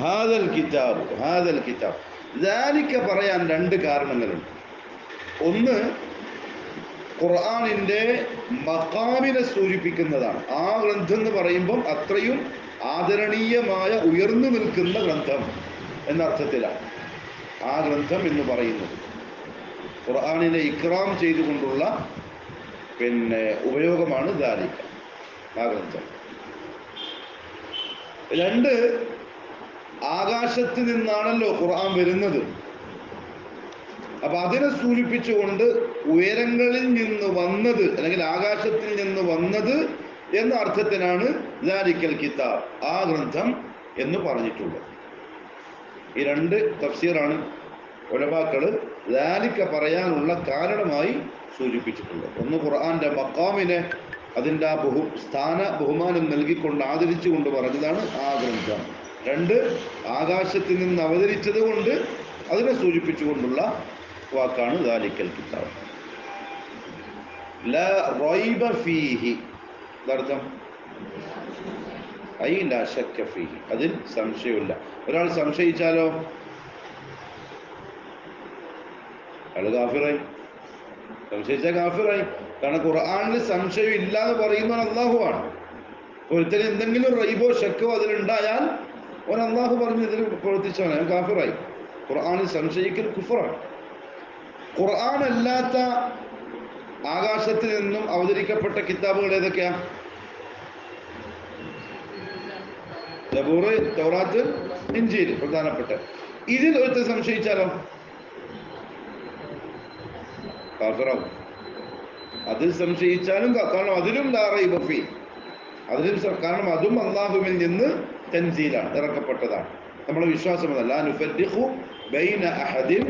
ഹാദൽ കിതാബ്, ഹാദൽ കിതാബ്. ദാലിക്ക പറയാൻ 2 കാരണങ്ങളുണ്ട്. ഒന്ന്, ഖുർആനിന്റെ മഖാമിനെ സൂചിപ്പിക്കുന്നതാണ്. ആ ഗ്രന്ഥം എന്ന് പറയുമ്പം അത്രയും ആദരണീയമായ, ഉയർന്നു നിൽക്കുന്ന ഗ്രന്ഥം എന്നർത്ഥത്തിലാണ് ആ ഗ്രന്ഥം എന്ന് പറയുന്നത്. ഖുർആനിനെ ഇക്റാം ചെയ്തുകൊണ്ടുള്ള ഉപയോഗമാണ് ദാലിക്ക, ആ ഗ്രന്ഥം. 2, ആകാശത്ത് നിന്നാണല്ലോ ഖുർആൻ വരുന്നത്. അപ്പൊ അതിനെ സൂചിപ്പിച്ചുകൊണ്ട് ഉയരങ്ങളിൽ നിന്ന് വന്നത്, അല്ലെങ്കിൽ ആകാശത്തിൽ നിന്ന് വന്നത് എന്ന അർത്ഥത്തിനാണ് ദാലിക്കൽ കിതാബ്, ആ ഗ്രന്ഥം എന്ന് പറഞ്ഞിട്ടുള്ളത്. ഈ 2 തഫ്സീറാണ് ഉലമാക്കള് ദാലിക്ക പറയാനുള്ള കാരണമായി സൂചിപ്പിച്ചിട്ടുള്ളത്. ഒന്ന്, ഖുർആന്റെ മഖാമിനെ, അതിൻ്റെ ആ സ്ഥാന ബഹുമാനം നൽകിക്കൊണ്ട് ആദരിച്ചുകൊണ്ട് പറഞ്ഞതാണ് ആ ഗ്രന്ഥം. 2, ആകാശത്തിൽ നിന്ന് അവതരിച്ചത് കൊണ്ട് അതിനെ സൂചിപ്പിച്ചുകൊണ്ടുള്ള വാക്കാണ് ദാലിക്കൽ കിതാബ്. ലാ റൈബ ഫീഹി, അർത്ഥം ഐ ലാ ശക്ക ഫീഹി, അതിൽ സംശയമില്ല. ഒരാൾ സംശയിച്ചാലോ അയാൾ കാഫിറായി. സംശയിച്ചാൽ കാഫിറായി. കാരണം ഖുർആനിൽ സംശയം ഇല്ല എന്ന് പറയുന്നത് അള്ളാഹുവാണ്. ഒരുത്തന് എന്തെങ്കിലും റൈബോ ശക്കോ അതിലുണ്ടായാൽ അവൻ അള്ളാഹു പറഞ്ഞ് ഇതിൽ പ്രവർത്തിച്ചവൻ, അവൻ കാഫിറായി. ഖുർആനിൽ സംശയിക്കൽ കുഫറാണ്. ഖുർആൻ അല്ലാത്ത ആകാശത്തിൽ നിന്നും അവതരിക്കപ്പെട്ട കിതാബുകൾ ഏതൊക്കെയാ? സബൂർ, തൗറാത്ത്, ഇൻജീൽ പ്രധാനപ്പെട്ട. ഇതിൽ ഒരുത്തൻ സംശയിച്ചാലോ കാഫിറാവും. അതിൽ സംശയിച്ചാലും, കാരണം അതിലും ലാ റൈബ ഫീ, അതിലും, കാരണം അതും അല്ലാഹുവിൽ നിന്ന് തൻസീലാണ്, ഇറക്കപ്പെട്ടതാണ്. നമ്മുടെ വിശ്വാസം അതല്ല. ലാ നുഫർരിഖു ബൈന അഹദിൻ.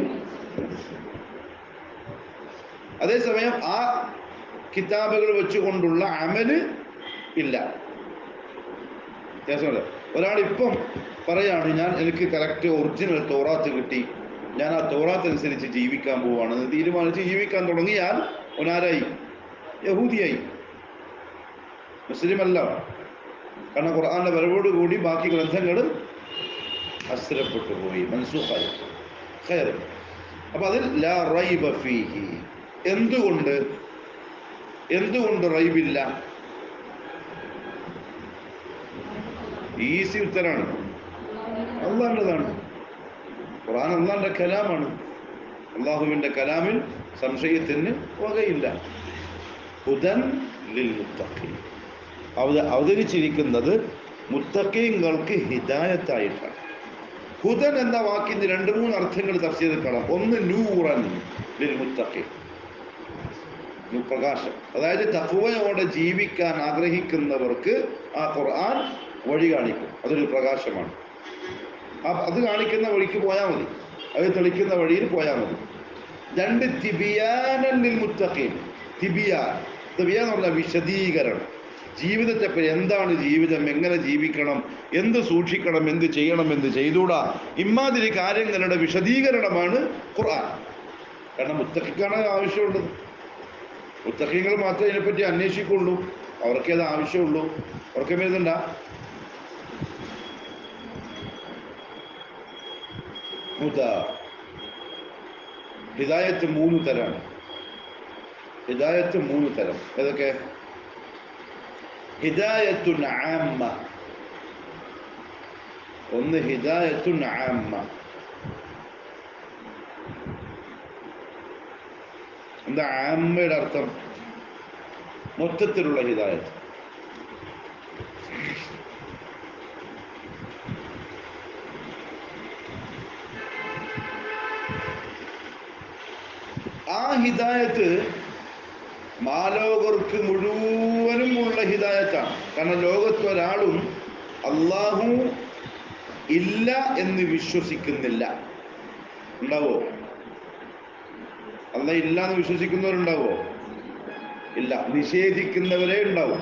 അതേസമയം ആ കിതാബുകൾ വെച്ചുകൊണ്ടുള്ള അമല് ഇല്ല. വ്യത്യാസമല്ല. ഒരാളിപ്പം പറയാണ്, എനിക്ക് കറക്റ്റ് ഒറിജിനൽ തൗറാത്ത് കിട്ടി, ഞാൻ ആ തൗറാത്ത് അനുസരിച്ച് ജീവിക്കാൻ പോവുകയാണെന്ന് തീരുമാനിച്ച് ജീവിക്കാൻ തുടങ്ങിയാൽ ഒനാരായി? യഹൂദിയായി, മുസ്ലിമല്ല. കാരണം ഖുർആന്റെ വരവോടുകൂടി ബാക്കി ഗ്രന്ഥങ്ങൾ അസ്രപ്പെട്ടു പോയി, മൻസൂഖായി. ഖൈർ. അപ്പൊ അതിൽ ലാ റൈബ ഫീഹി. എന്തുകൊണ്ട് റൈബില്ല? ഈസി ഉത്തരാണ്, അള്ളാഹുവിൻ്റെതാണ്. ഖുർആൻ അള്ളാഹിന്റെ കലാമാണ്. അള്ളാഹുവിന്റെ കലാമിൽ സംശയത്തിന് വകയില്ല. ഹുദൻ ലിൽ മുത്തഖീൻ, അവതരിച്ചിരിക്കുന്നത് മുത്തഖീങ്ങൾക്ക് ഹിദായത്തായിട്ടാണ്. ഹുദൻ എന്ന വാക്കിന് 2-3 അർത്ഥങ്ങൾ തഫ്സീറിൽ കാണാം. ഒന്ന്, നൂറൻ ലിൽ മുത്തഖീൻ, പ്രകാശം. അതായത് തഖ്വയോടെ ജീവിക്കാൻ ആഗ്രഹിക്കുന്നവർക്ക് ആ ഖുർആൻ വഴി കാണിക്കും. അതൊരു പ്രകാശമാണ്. അത് കാണിക്കുന്ന വഴിക്ക് പോയാൽ മതി, അത് തെളിക്കുന്ന വഴിയിൽ പോയാൽ മതി. 2, തിബിയാനൻ ലിൽ മുത്തഖീൻ. തിബിയാൻ എന്ന് പറഞ്ഞാൽ വിശദീകരണം. ജീവിതത്തെപ്പറ്റി എന്താണ് ജീവിതം, എങ്ങനെ ജീവിക്കണം, എന്ത് സൂക്ഷിക്കണം, എന്ത് ചെയ്യണം, എന്ത് ചെയ്തുകൂടാ, ഇമാതിരി കാര്യങ്ങളുടെ വിശദീകരണമാണ് ഖുർആൻ. കാരണം മുത്തഖിക്കാണ് ആവശ്യമുള്ളത്. മുത്തഖീങ്ങൾ മാത്രമേ ഇതിനെപ്പറ്റി അന്വേഷിക്കുള്ളൂ, അവർക്കേ അത് ആവശ്യമുള്ളൂ. അവർക്ക് വരുന്നുണ്ട. ഹിദായത്ത് 3 തരാണ്. ഹിദായത്ത് 3 തരം. ഏതൊക്കെ? ഹിദായത്തുൻ ആമ്മ. ഒന്ന് ഹിദായത്തുൻ ആമ്മ. എന്താ ആമ്മയുടെ അർത്ഥം? മൊത്തത്തിലുള്ള ഹിദായത്ത്. ആ ഹിദായത്ത് മാലോകർക്ക് മുഴുവനും ഉള്ള ഹിദായത്താണ്. കാരണം ലോകത്തൊരാളും അള്ളാഹു ഇല്ല എന്ന് വിശ്വസിക്കുന്നില്ല. ഉണ്ടാവോ? അള്ളാഹ് ഇല്ല എന്ന് വിശ്വസിക്കുന്നവരുണ്ടാവോ? ഇല്ല. നിഷേധിക്കുന്നവരേ ഉണ്ടാവും.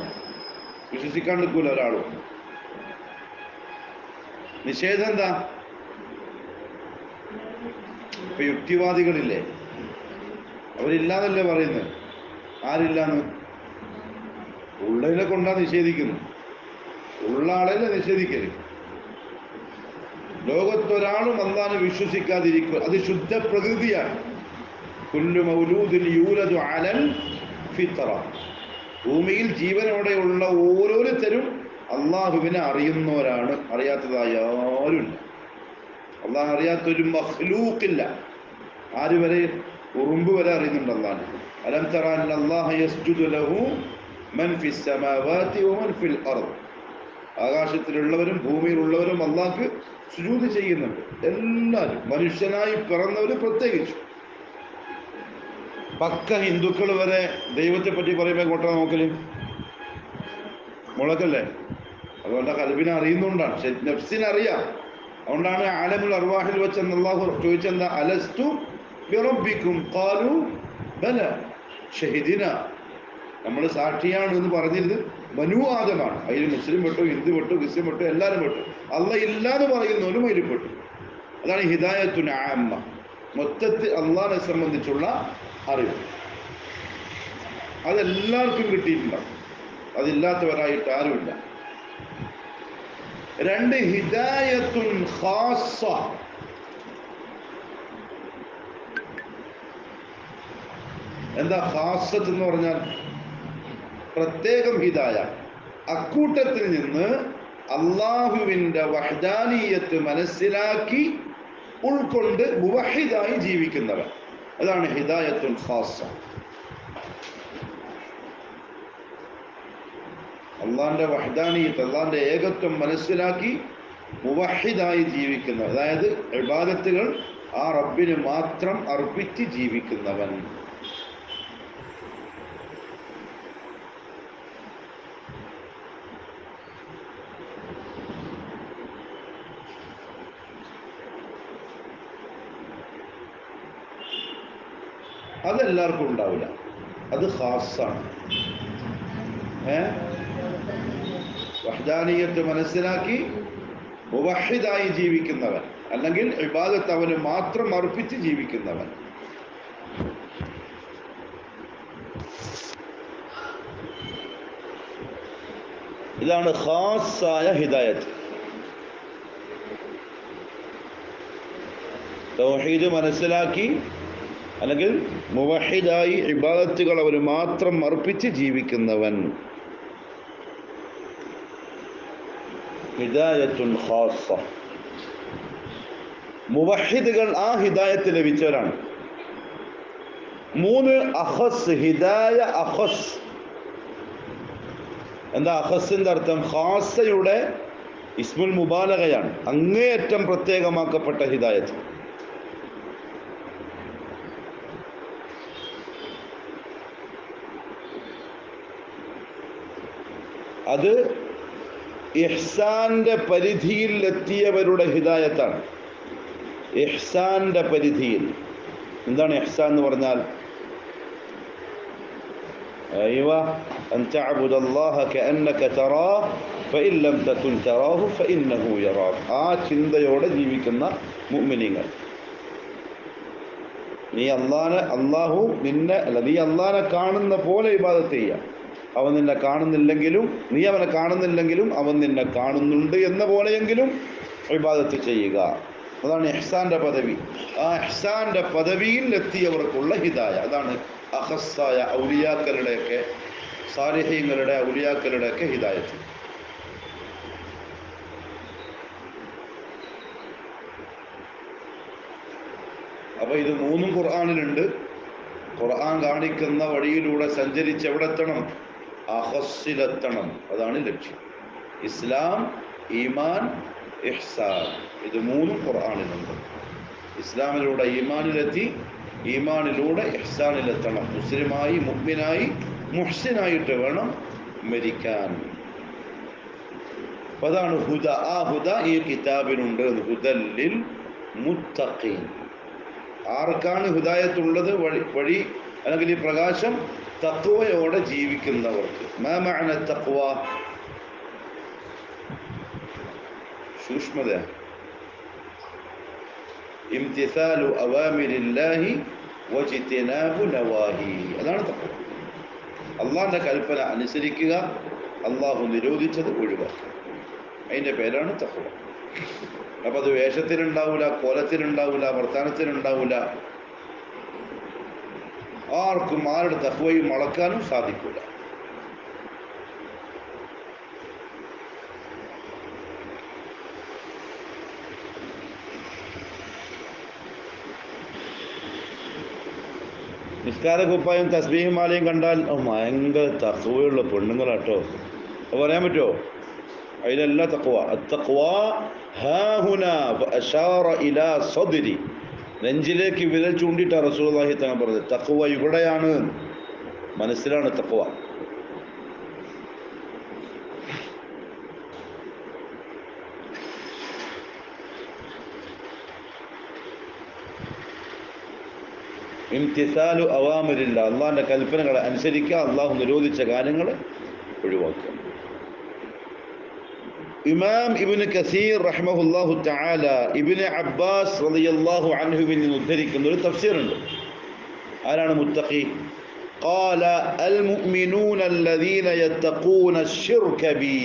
വിശ്വസിക്കാൻ നിൽക്കൂല ഒരാളും. നിഷേധം എന്താ? ഇപ്പൊ യുക്തിവാദികളില്ലേ, അവരില്ലാന്നല്ലേ പറയുന്നത്. ആരില്ലാന്ന്? ഉള്ളതിനെ കൊണ്ടാ നിഷേധിക്കുന്നു. ഉള്ള ആളെന്നെ നിഷേധിക്കരുത്. ലോകത്തൊരാളും അല്ലാഹുവിനെ വിശ്വസിക്കാതിരിക്കുക, അത് ശുദ്ധ പ്രകൃതിയാണ്. കുല്ലു മൗലൂദിൻ യൂലദു അലൽ ഫിത്ര. ഭൂമിയിൽ ജീവനോടെയുള്ള ഓരോരുത്തരും അള്ളാഹുവിനെ അറിയുന്നവരാണ്. അറിയാത്തതായ ആരുമില്ല. അള്ളാഹ് അറിയാത്തൊരു മഖ്ലൂഖില്ല. ആര് വരെ? ഉറുമ്പ് വരെ അറിയുന്നുണ്ട് അള്ളാഹ്. അലം തറ അന്ന അല്ലാഹ യസ്ജുദു ലഹു മൻ ഫിസ് സമാവാതി വമൻ ഫിൽ അർദ്. ആകാശത്തിലുള്ളവരും ഭൂമിയിലുള്ളവരും അള്ളാഹ്ക്ക് സുജൂദ് ചെയ്യുന്നുണ്ട്. എല്ലാവരും, മനുഷ്യനായി പിറന്നവര് പ്രത്യേകിച്ചു. പക്ക ഹിന്ദുക്കൾ വരെ ദൈവത്തെ പറ്റി പറയുമ്പോൾ കൊട്ടാ നോക്കല് മുളക്കല്ലേ. അതുകൊണ്ട് കൽബിനെ അറിയുന്നതുകൊണ്ടാണ്, നഫ്സിനെ അറിയാം. അതുകൊണ്ടാണ് ആലമുൽ അർവാഹിൽ വെച്ച് അല്ലാഹു ചോദിച്ചെന്താ? അലസ്തു ബിറബ്ബിക്കും ഖാലു ബല ഷഹിദിന. നമ്മൾ സാക്ഷിയാണ് എന്ന് പറഞ്ഞിരുന്നത് ബനൂ ആദമാണ്. അതിൽ മുസ്ലിം പെട്ടു, ഹിന്ദു പെട്ടു, ക്രിസ്ത്യൻ പെട്ടു, എല്ലാവരും പെട്ടു. അള്ളാഹ് ഇല്ലാന്ന് പറയുന്നവരും അതിൽ പെട്ടു. അതാണ് ഹിദായത്തുൻ ആമ്മ, മൊത്തത്തിൽ അള്ളാഹിനെ സംബന്ധിച്ചുള്ള അറിവ്. അതെല്ലാവർക്കും കിട്ടിയിട്ടുണ്ടാവും. അതില്ലാത്തവരായിട്ട് ആരുമില്ല. 2 ഹിദായത്തുൻ ഖാസ്സ. എന്താ ഖാസ്സത്ത് എന്ന് പറഞ്ഞാൽ? പ്രത്യേകം ഹിദായ. അക്കൂട്ടത്തിൽ നിന്ന് അള്ളാഹുവിൻ്റെ വഹ്ദാനിയത്ത് മനസ്സിലാക്കി ഉൾക്കൊണ്ട് മുവഹിദായി ജീവിക്കുന്നവർ. അതാണ് ഹിദായത്തുൽ ഖാസ്സ. അള്ളാഹിൻ്റെ വഹ്ദാനിയത്ത്, അള്ളാഹിൻ്റെ ഏകത്വം മനസ്സിലാക്കി മുവഹിദായി ജീവിക്കുന്നവർ. അതായത് ഇബാദത്തുകൾ ആ റബ്ബിന് മാത്രം അർപ്പിച്ച് ജീവിക്കുന്നവൻ. അതെല്ലാവർക്കും ഉണ്ടാവില്ല, അത് ഖാസ്സാണ്. വഹ്ദാനിയത്ത് മനസ്സിലാക്കി മുവഹിദായി ജീവിക്കുന്നവൻ, അല്ലെങ്കിൽ ഇബാദത്ത് അവന് മാത്രം അർപ്പിച്ച് ജീവിക്കുന്നവൻ. ഇതാണ് ഖാസ്സായ ഹിദായത്ത്. തൗഹീദ് മനസ്സിലാക്കി അല്ലെങ്കിൽ മുവഹിദായി ഇബാദത്തുകൾ അവന് മാത്രം അർപ്പിച്ച് ജീവിക്കുന്നവൻ. ഹിദായത്തുൻ ഖാസ്സ. മുവഹിദുകൾ ആ ഹിദായത്ത് ലഭിച്ചവരാണ്. 3 അഖസ്. ഹിദായ അഖസ്. എന്താ അഖസിന്റെ അർത്ഥം? ഖാസ്സയുടെ ഇസ്മുൽ മുബാലഗയാണ്, അങ്ങേയറ്റം പ്രത്യേകമാക്കപ്പെട്ട ഹിദായത്ത്. അത് ഇഹ്സാന്റെ പരിധിയിൽ എത്തിയവരുടെ ഹിദായത്താണ്. ഇഹ്സാന്റെ പരിധിയിൽ. എന്താണ് ഇഹ്സാൻ എന്ന് പറഞ്ഞാൽ? അൻ തഅബുദല്ലാഹ കഅന്നക തറാഹു ഫഇൻ ലം തകുൻ തറാഹു ഫഇന്നഹു യറാക. ആ ചിന്തയോടെ ജീവിക്കുന്ന മുഅ്മിനീങ്ങൾ. നീ അള്ളാഹനെ കാണുന്ന പോലെ ഇബാദത്ത് ചെയ്യുക. അവൻ നിന്നെ കാണുന്നില്ലെങ്കിലും, നീ അവനെ കാണുന്നില്ലെങ്കിലും അവൻ നിന്നെ കാണുന്നുണ്ട് എന്ന പോലെയെങ്കിലും ഇബാദത്ത് ചെയ്യുക. അതാണ് ഇഹ്സാന്റെ പദവി. ആ ഇഹ്സാന്റെ പദവിയിൽ എത്തിയവർക്കുള്ള ഹിദായ. അതാണ് അഖസ്സായ ഔലിയാക്കളുടെയൊക്കെ, സാലിഹീങ്ങളുടെ ഔലിയാക്കളുടെയൊക്കെ ഹിദായത്ത്. അപ്പോൾ ഇത് മൂന്നും ഖുർആനിലുണ്ട്. ഖുർആൻ കാണിക്കുന്ന വഴിയിലൂടെ സഞ്ചരിച്ച് എവിടെ എത്തണം? അഖസ്സിലെത്തണം. അതാണ് ലക്ഷ്യം. ഇസ്ലാം, ഈമാൻ, ഇഹ്സാൻ, ഇത് മൂന്നും ഖുർആനിലുണ്ട്. ഇസ്ലാമിലൂടെ ഈമാനിലെത്തി, ഈമാനിലൂടെ ഇഹ്സാനിലെത്തണം. മുസ്ലിമായി, മുഅ്മിനായി, മുഹ്സിനായിട്ട് വേണം മരിക്കാൻ. അപ്പോൾ അതാണ് ഹുദ. ആ ഹുദ ഈ കിതാബിനുണ്ട്. ഹുദല്ലിൽ മുത്തഖീൻ. ആർക്കാണ് ഹിദായത്തുള്ളത്? വഴി അല്ലെങ്കിൽ ഈ പ്രകാശം തഖ്വയോടെ ജീവിക്കുന്നവർക്ക്. മാ മഅന തഖ്വ? സൂക്ഷ്മത. ഇംതിസാലു അവാമിരില്ലാഹി വജ്തിനാബു നവാഹി. അതാണ് തഖ്വ. അള്ളാഹിന്റെ കൽപ്പന അനുസരിക്കുക, അള്ളാഹു നിരോധിച്ചത് ഒഴിവാക്കുക. അതിൻ്റെ പേരാണ് തഖ്വ. അപ്പം അത് വേഷത്തിനുണ്ടാവില്ല, കോലത്തിനുണ്ടാവില്ല, വർത്തമാനത്തിനുണ്ടാവില്ല. ആർക്കും ആരുടെ തഖ്വയും അളക്കാനും സാധിക്കില്ല. നിസ്കാര കുപ്പായും തസ്ബീഹും മാലയും കണ്ടാൽ ഭയങ്കര തഖ്വയുള്ള പെണ്ണുങ്ങളാട്ടോ പറയാൻ പറ്റുമോ? അതിലല്ല തഖ്വ. അത്തഖ്വ ഹാഹുന വഅശാറ ഇലാ സദ്രി. നെഞ്ചിലേക്ക് വിരൽ ചൂണ്ടിയിട്ടാണ് റസൂലുള്ളാഹി തങ്ങൾ പറഞ്ഞത് തഖ്വ ഇവിടെയാണ്. മനസ്സിലാണ് തഖ്വ. ഇംതിസാലു അവാമിരില്ല. അള്ളാഹിൻ്റെ കൽപ്പനകളെ അനുസരിക്കുക, അള്ളാഹു നിരോധിച്ച കാര്യങ്ങൾ ഒഴിവാക്കുക. ഇമാം ഇബ്നു കസീർ റഹ്മഹുല്ലാഹു തആല ഇബ്നു അബ്ബാസ് റളിയല്ലാഹു അൻഹുവിൽ നിന്ന് ഉദ്ധരിക്കുന്ന ഒരു തഫ്സീറുണ്ട്. ആരാണ് മുത്തഖി? ഖാല അൽ മുഅ്മിനൂന അല്ലദീന യത്തഖൂന അശ്ശിർക ബി.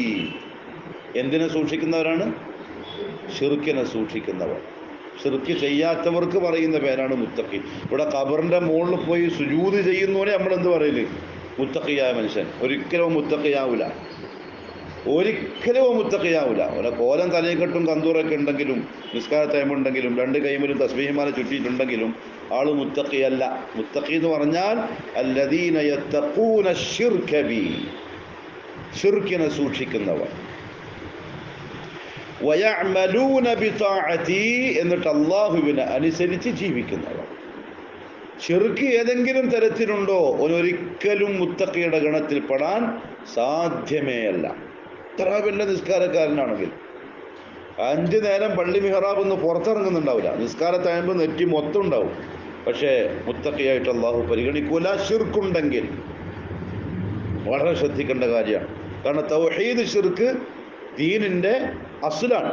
എന്തിനെ സൂക്ഷിക്കുന്നവരാണ്? ഷിർക്കിനെ സൂക്ഷിക്കുന്നവർ. ഷിർക്ക് ചെയ്യാത്തവർക്ക് പറയുന്ന പേരാണ് മുത്തഖി. ഇവിടെ ഖബറിൻ്റെ മുകളിൽ പോയി സുജൂദ് ചെയ്യുന്നവനെ നമ്മളെന്ത് പറയല്? മുത്തഖിയായ മനുഷ്യൻ. ഒരിക്കലും മുത്തഖിയാവില്ല, ഒരിക്കലും മുത്തഖിയാവില്ല. അവരെ കോലം തലയിൽ കെട്ടും കന്തൂറൊക്കെ ഉണ്ടെങ്കിലും, നിസ്കാര ടൈമുണ്ടെങ്കിലും, രണ്ട് കൈമിലും തസ്ബീഹുമാല ചുറ്റിയിട്ടുണ്ടെങ്കിലും ആള് മുത്തഖിയല്ല. മുത്തഖി എന്ന് പറഞ്ഞാൽ അല്ലദീന യത്തഖൂന അശ്ശിർക ബി, ഷിർക്കിനെ സൂക്ഷിക്കുന്നവർ. വയഅമലൂന ബിതാഅതി, എന്നിട്ട് അല്ലാഹുവിനെ അനുസരിച്ച് ജീവിക്കുന്നവർ. ഷിർക്ക് ഏതെങ്കിലും തരത്തിലുണ്ടോ? ഒരിക്കലും മുത്തഖിയുടെ ഗണത്തിൽ പെടാൻ സാധ്യമേ അല്ല. ഇത്ര വലിയ നിസ്കാരക്കാരനാണെങ്കിൽ 5 നേരം പള്ളി മിഹ്റാബ് ഒന്ന് പുറത്തിറങ്ങുന്നുണ്ടാവില്ല, നിസ്കാരത്തായപ്പോൾ നെറ്റി മൊത്തം ഉണ്ടാവും. പക്ഷേ മുത്തഖിയായിട്ട് അല്ലാഹു പരിഗണിക്കൂല. ഷിർക്കുണ്ടെങ്കിൽ വളരെ ശ്രദ്ധിക്കേണ്ട കാര്യമാണ്. കാരണം തൗഹീദ് ഷിർക്ക് ദീനിൻ്റെ അസ്ലാണ്.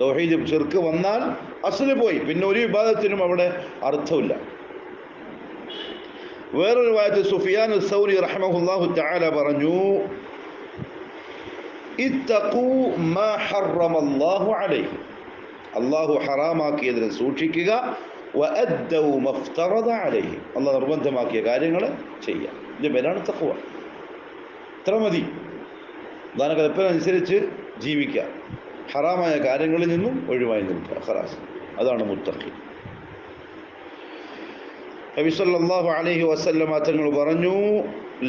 തൗഹീദ് ഷിർക്ക് വന്നാൽ അസ്ല് പോയി, പിന്നെ ഒരു ഇബാദത്തിനും അവിടെ അർത്ഥമില്ല. വേറൊരു വായത്ത് സുഫിയാൻ അസ്-സൗരി റഹ്മഹുല്ലാഹു തആല പറഞ്ഞു ഇത്തഖൂ മാ ഹറമല്ലാഹു അലൈഹി, അല്ലാഹു ഹറാമാക്കിയതിനെ സൂക്ഷിക്കുക. വഅദ്ദൂ മഫ്തറദ അലൈഹി, അല്ലാഹു നിർബന്ധമാക്കിയ കാര്യങ്ങൾ ചെയ്യുക. ഇതിന്റെ പേരാണ് തഖ്വ. ഇത്ര മതി. അല്ലാഹുവിന്റെ കൽപ്പന അനുസരിച്ച് ജീവിക്കുക, ഹറാമായ കാര്യങ്ങളിൽ നിന്നും ഒഴിവായി നിൽക്കുക. ഖലാസ്, അതാണ് മുത്തഖി. നബി സല്ലല്ലാഹു അലൈഹി വസല്ലം തങ്ങൾ പറഞ്ഞു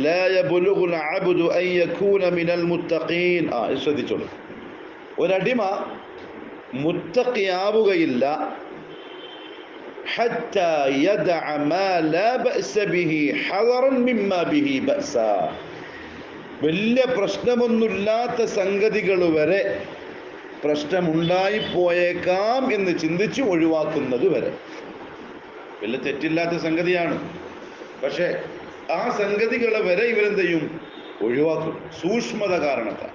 ലാ യബ്ലുഗുൽ അബ്ദു അൻ യകൂന മിനൽ മുത്തഖീൻ. ശ്രദ്ധിച്ചോളൂ, ഒരടിമ മുത്തഖിയാവുകയില്ല ഹത്താ യദഅ മാ ലാ ബഅസ ബിഹി ഹദറൻ മിമ്മാ ബിഹി ബഅസ. വലിയ പ്രശ്നമൊന്നുമില്ലാത്ത സംഗതികൾ വരെ പ്രശ്നമുണ്ടായിപ്പോയേക്കാം എന്ന് ചിന്തിച്ച് ഒഴിവാക്കുന്നത് വരെ. വലിയ തെറ്റില്ലാത്ത സംഗതിയാണ്, പക്ഷേ ആ സംഗതികളെ വരെ ഇവരെന്ത് ചെയ്യും? ഒഴിവാക്കും, സൂക്ഷ്മത കാരണത്താൽ.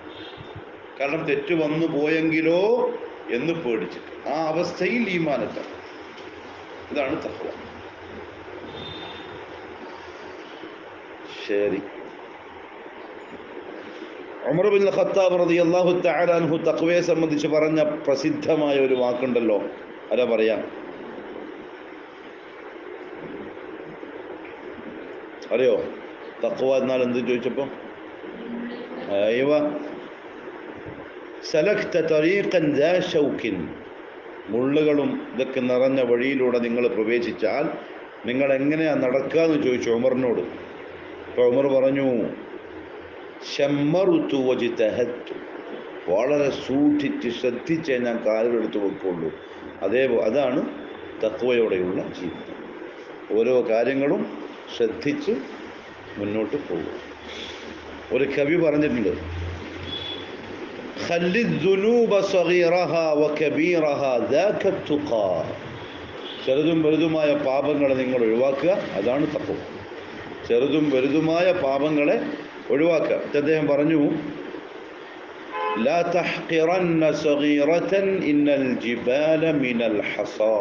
കാരണം തെറ്റ് വന്നു പോയെങ്കിലോ എന്ന് പേടിച്ചിട്ട് ആ അവസ്ഥയിൽ ഈമാനെത്താം. ഇതാണ് തഖ്വ. ശരി. ഉമർ ബിൻ ഖത്താബ് റളിയല്ലാഹു തആല അൻഹു തഖ്വയെ സംബന്ധിച്ച് പറഞ്ഞ പ്രസിദ്ധമായ ഒരു വാക്കുണ്ടല്ലോ, അതാ പറയാം. അറിയോ തഖ്വ എന്നാൽ എന്ത് ചോദിച്ചപ്പോ? അയ്വ സലക്ത തരീഖൻ ദാ ശൗക്കിൻ, മുള്ളുകളും ഇതൊക്കെ നിറഞ്ഞ വഴിയിലൂടെ നിങ്ങൾ പ്രവേശിച്ചാൽ നിങ്ങൾ എങ്ങനെയാ നടക്കുക എന്ന് ചോദിച്ചു ഉമറിനോട്. അപ്പോൾ ഉമർ പറഞ്ഞു, ശമ്മറുതു വജ്തഹദ്തു, വളരെ സൂക്ഷിച്ച് ശ്രദ്ധിച്ചേ ഞാൻ കാലുകളെടുത്ത് വെക്കുള്ളൂ. അതാണ് തഖ്വയോടെയുള്ള ജീവിതം. ഓരോ കാര്യങ്ങളും ശ്രദ്ധിച്ച് മുന്നോട്ട് പോകുക. ഒരു കവി പറഞ്ഞിട്ടുണ്ട്, ഖല്ലിദ്ദുനൂബ സഗീറഹാ വകബീറഹാ ദാക തുഖാ, ചെറുതും വലുതുമായ പാപങ്ങളെ നിങ്ങൾ ഒഴിവാക്കുക, അതാണ് തഖ്വ. ചെറുതും വലുതുമായ പാപങ്ങളെ ഒഴിവാക്കുക. അദ്ദേഹം പറഞ്ഞു, ലാ തഹ്ഖിറന്ന സഗീറതൻ ഇന്നൽ ജിബാല മിനൽ ഹസാ,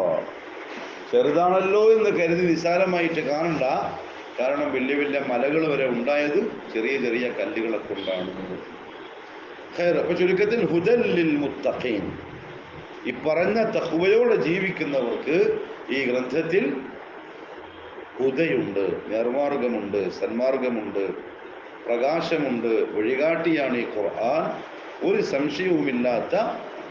ചെറുതാണല്ലോ എന്ന് കരുതി നിസ്സാരമായിട്ട് കാണണ്ട. കാരണം വലിയ വലിയ മലകൾ വരെ ഉണ്ടായത് ചെറിയ ചെറിയ കല്ലുകളെ കൊണ്ടാണ്. അപ്പോൾ ചുരുക്കത്തിൽ ഹുദൽ ലിൽ മുത്തഖീൻ, ഈ പറഞ്ഞ തഖ്വയോടെ ജീവിക്കുന്നവർക്ക് ഈ ഗ്രന്ഥത്തിൽ ഹുദയുണ്ട്, നേർമാർഗമുണ്ട്, സന്മാർഗമുണ്ട്, പ്രകാശമുണ്ട്, വഴികാട്ടിയാണ് ഈ ഖുർആൻ. ഒരു സംശയവുമില്ലാത്ത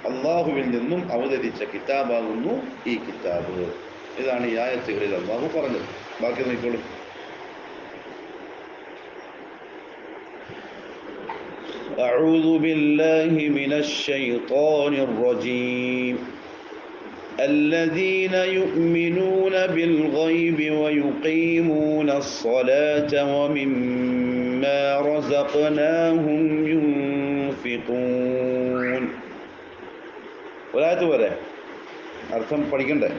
അള്ളാഹുവിൽ നിന്നും അവതരിച്ച കിതാബാകുന്നു ഈ കിതാബ്. ഇതാണ് ഈ ആയത്തുകളിൽ അള്ളാഹു പറഞ്ഞത്. ബാക്കി നോക്കിക്കോളൂ. أعوذ بالله من الشيطان الرجيم الذين يؤمنون بالغيب ويقيمون الصلاة ومما رزقناهم ينفقون. ഒരായത്ത് വരെ അർത്ഥം പഠിക്കണ്ടേ?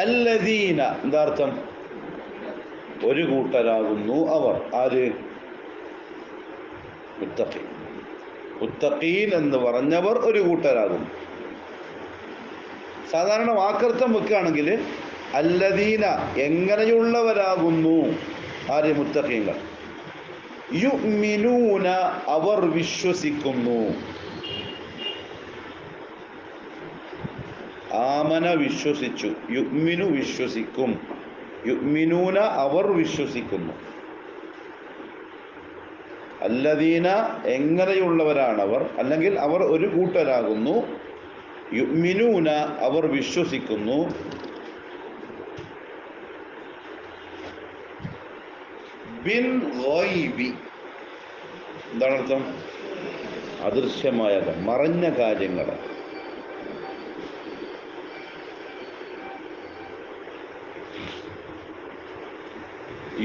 അല്ലദീന എന്താ അർത്ഥം? ഒരു കൂട്ടരാകുന്നു അവർ. ആര്? മുത്തഖീൻ. മുത്തഖീൻ എന്ന് പറഞ്ഞവർ ഒരു കൂട്ടരാകുന്നു. സാധാരണ വാക്കർത്ഥം വെക്കുകയാണെങ്കിൽ അല്ലദീന എങ്ങനെയുള്ളവരാകുന്നു? ആര്? മുത്തഖീങ്ങൾ. യുഅ്മിനൂന അവർ വിശ്വസിക്കുന്നു. ആമന വിശ്വസിച്ചു, യുഅ്മിനു വിശ്വസിക്കും, യുഅ്മിനൂന അവർ വിശ്വസിക്കുന്നു. അല്ലദീന എങ്ങനെയുള്ളവരാണവർ, അല്ലെങ്കിൽ അവർ ഒരു കൂട്ടരാകുന്നു. യുഅ്മിനൂന അവർ വിശ്വസിക്കുന്നു. ബിൽ ഗൈബി എന്താണ് അർത്ഥം? അദൃശ്യമായത്, മറഞ്ഞ കാര്യങ്ങൾ.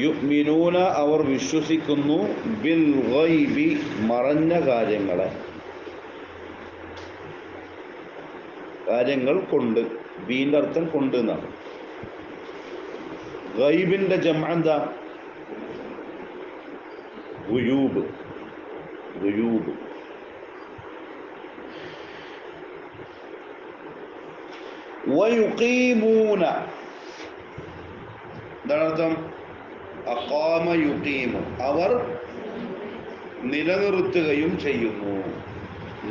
യുഅ്മിനൂന അവർ വിശ്വസിക്കുന്നു. ബിൽ ഗൈബി മറഞ്ഞ കാര്യങ്ങളെ, കാര്യങ്ങൾ കൊണ്ട്. ബീൻ്റെ അർത്ഥം കൊണ്ട് എന്നാണ്. ഗൈബിൻ്റെ ജംഅ എന്താ? ഗുയൂബ്. ഗുയൂബ്. വയുഖീമൂന എന്താണ് അർത്ഥം? അഖാമ യുഖീമു അവർ നിലനിർത്തുകയും ചെയ്യുന്നു.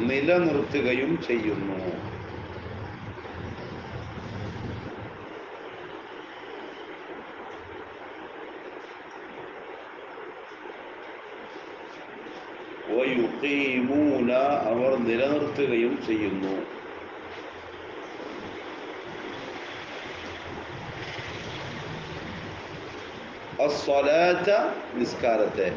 നിലനിർത്തുകയും ചെയ്യുന്നു. വയുഖീമൂന അവർ നിലനിർത്തുകയും ചെയ്യുന്നു. അസ്സലാത്ത നിസ്കാരത്തെ.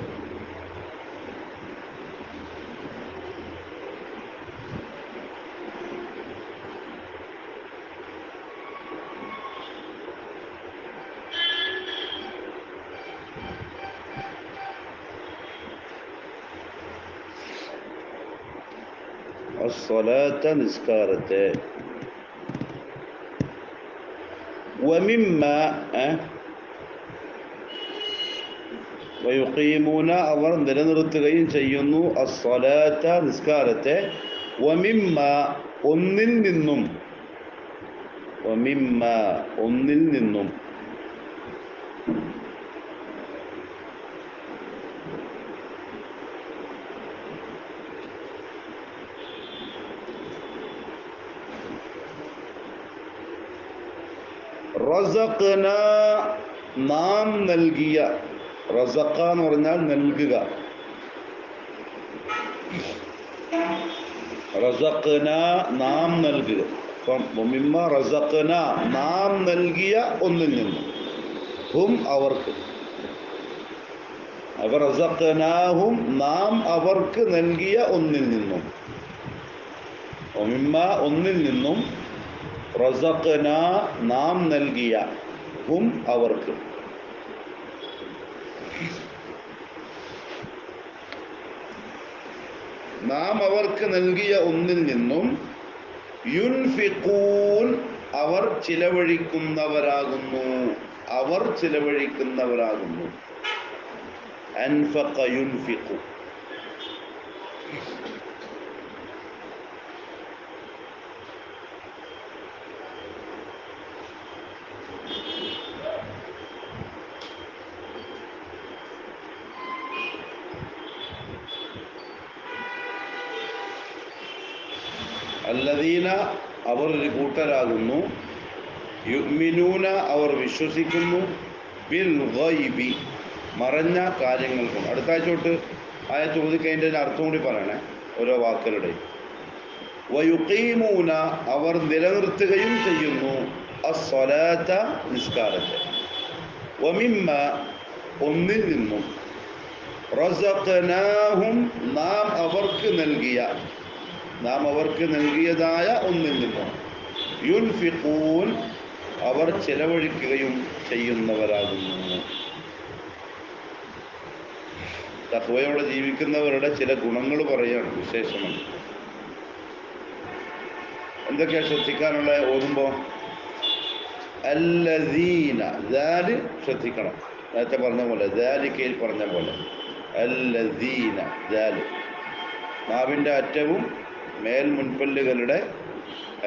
അസ്സലാത്ത നിസ്കാരത്തെ. വമിമ്മ വയുഖീമൂന അവർ നിലനിർത്തുകയും ചെയ്യുന്നു അസ്സലാത്ത നിസ്കാരത്തെ വമിമ്മ ഒന്നിൽ നിന്നും വമിമ്മ ഒന്നിൽ നിന്നും റസഖ്ന നാം നൽകിയ റസഖ എന്ന് പറഞ്ഞാൽ നൽകുക റസഖ്ന നാം നൽകുക അപ്പം മിമ്മ റസഖ്ന നാം നൽകിയ ഒന്നിൽ നിന്നും ഹും അവർക്ക് അവർ റസഖ്നാഹും നാം അവർക്ക് നൽകിയ ഒന്നിൽ നിന്നും മിമ്മ ഒന്നിൽ നിന്നും റസഖ്ന നാം നൽകിയ ഹും അവർക്ക് നാം അവർക്ക് നൽകിയ ഒന്നിൽ നിന്നും യുൻഫിഖൂൻ അവർ ചിലവഴിക്കുന്നവരാകുന്നു അൻഫഖ യുൻഫിഖു അല്ലദീന അവർ ഒരു കൂട്ടരാകുന്നു യുഅ്മിനൂന അവർ വിശ്വസിക്കുന്നു ബിൽ ഗൈബി മറഞ്ഞ കാര്യങ്ങൾ കൊണ്ട്. അടുത്ത ആഴ്ച തൊട്ട് ആയ ചോദിക്കതിൻ്റെ അർത്ഥം കൂടി പറയണേ ഓരോ വാക്കുകളുടെ. വയുഖീമൂന അവർ നിലനിർത്തുകയും ചെയ്യുന്നു അസ്സലാത്ത നിസ്കാരത്തെ വമിമ്മ ഒന്നിൽ നിന്നും റസഖ്നാഹും നാം അവർക്ക് നൽകിയതായ ഒന്നിൽ നിന്നും യുൻഫിഖൂൻ അവർ ചെലവഴിക്കുകയും ചെയ്യുന്നവരാകുന്നു. തഖ്വയോടെ ജീവിക്കുന്നവരുടെ ചില ഗുണങ്ങൾ പറയുകയാണ്, വിശേഷണം എന്തൊക്കെയാ ശ്രദ്ധിക്കാനുള്ള ഓതുമ്പോൾ? അല്ലദീന ദാല് ശ്രദ്ധിക്കണം, നേരത്തെ പറഞ്ഞ പോലെ ദാലിക്കയിൽ പറഞ്ഞ പോലെ അല്ലദീന ദാല് നാവിൻ്റെ അറ്റവും മേൽ മുൻപല്ലുകളുടെ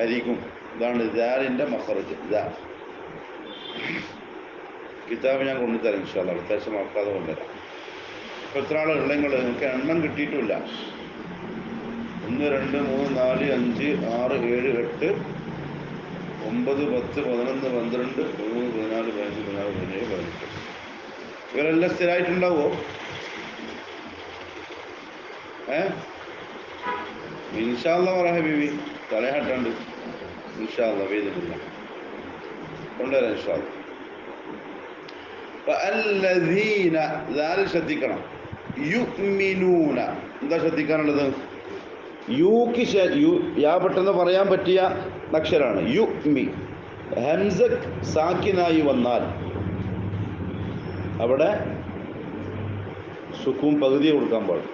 അരികും, ഇതാണ് ദാലിൻ്റെ മഖ്റജ്. കിതാബ് ഞാൻ കൊണ്ടുതരാം ഇൻഷാ അല്ലാഹ്, അത്യാവശ്യം മറക്കാതെ കൊണ്ടുവരാം. ഇപ്പം എത്ര ആളുണ്ടെങ്കിൽ നിങ്ങൾക്ക് എണ്ണം കിട്ടിയിട്ടില്ല. 1 2 3 4 5 6 7 8 9 10 11 12 13 14 15 16 17 18 ഇവരെല്ലാം സ്ഥിരമായിട്ടുണ്ടാവോ? ഇൻഷാ അല്ലാഹ് പറ ഹബീബി, തലയാട്ടുണ്ട് ഇൻഷാ അല്ലാഹ്, വേദിക്കില്ല കൊണ്ടുവരാം ഇൻഷാ അല്ലാഹ്. അല്ലദീന ദാൽ ശ്രദ്ധിക്കണം. യുഅ്മിനൂന എന്താ ശ്രദ്ധിക്കാനുള്ളത്? യൂക്ക് യാ പെട്ടെന്ന് പറയാൻ പറ്റിയ അക്ഷരാണ് യുഅ്മി. ഹംസ സാക്കിനായി വന്നാൽ അവിടെ സുക്കൂൻ പകുതിയെ കൊടുക്കാൻ പാടും.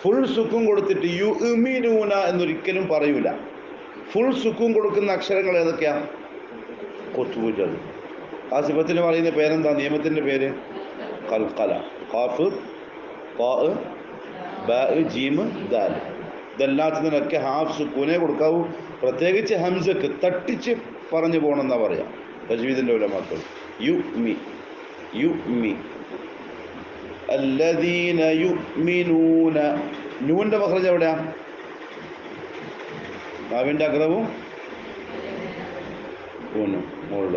ഫുൾ സുക്കൂൻ കൊടുത്തിട്ട് യുഅ്മിനൂന എന്നൊരിക്കലും പറയൂല. ഫുൾ സുക്കൂൻ കൊടുക്കുന്ന അക്ഷരങ്ങൾ ഏതൊക്കെയാണ്? കൊത്തുപൂജത്. ആ സിഫത്തിന് പറയുന്ന പേരെന്താ? നിയമത്തിൻ്റെ പേര് ഖൽഖല. ഖാഫ് ഖാ ബാ ജീം ദാൽ. ഇതെല്ലാത്തിനൊക്കെ ഹാഫ് സുക്കൂനെ കൊടുക്കാവൂ. പ്രത്യേകിച്ച് ഹംസക്ക് തട്ടിച്ച് പറഞ്ഞു പോകണമെന്നാണ് പറയാം തജ്വീദിൻ്റെ ഉലമാക്കൾ. യുഅ്മി അല്ലദീന യുഅ്മിനൂന. നൂൻ്റെ മഖ്റജ് എവിടെയാ? നാവിൻ്റെ അഗ്രവും ഊനും മുകളിൽ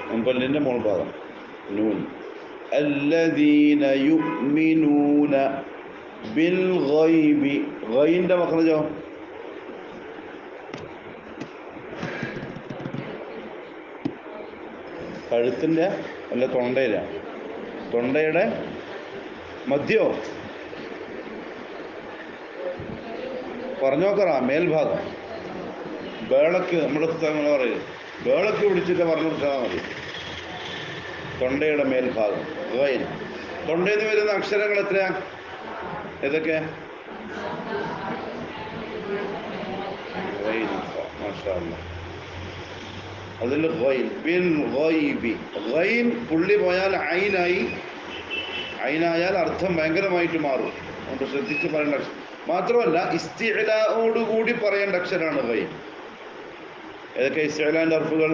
മുൻപല്ലിൻ്റെ മുകൾ ഭാഗം നൂൻ. അല്ലദീന യുഅ്മിനൂന ബിൽ ഗൈബി. ഗൈൻ്റെ മഖ്റജോ? കഴുത്തിൻ്റെ അല്ല തൊണ്ടയില, തൊണ്ടയുടെ മധ്യോ പറഞ്ഞോക്കറ മേൽഭാഗം. ബേളക്ക് നമ്മുടെ പുസ്തകങ്ങൾ പറയും, ബേളക്ക് പിടിച്ചിട്ട് പറഞ്ഞു കൊടുത്താൽ മതി. തൊണ്ടയുടെ മേൽഭാഗം ഗൈൻ. തൊണ്ടയിൽ നിന്ന് വരുന്ന അക്ഷരങ്ങൾ എത്രയാ? ഏതൊക്കെ? മാഷാ അല്ലാഹ്. അതിൽ ഗൈൻ ബിൽ ഗൈബി. ഗൈൻ പുള്ളി പോയാൽ ഐനായി, ഐനായാൽ അർത്ഥം ഭയങ്കരമായിട്ട് മാറും. അതുകൊണ്ട് ശ്രദ്ധിച്ച് പറയേണ്ട അക്ഷരം. മാത്രമല്ല ഇസ്തിഅലാഓടുകൂടി പറയേണ്ട അക്ഷരമാണ് ഗൈൻ. ഏതൊക്കെ ഇസ്തിഅലാന്റെ അർഫുകൾ?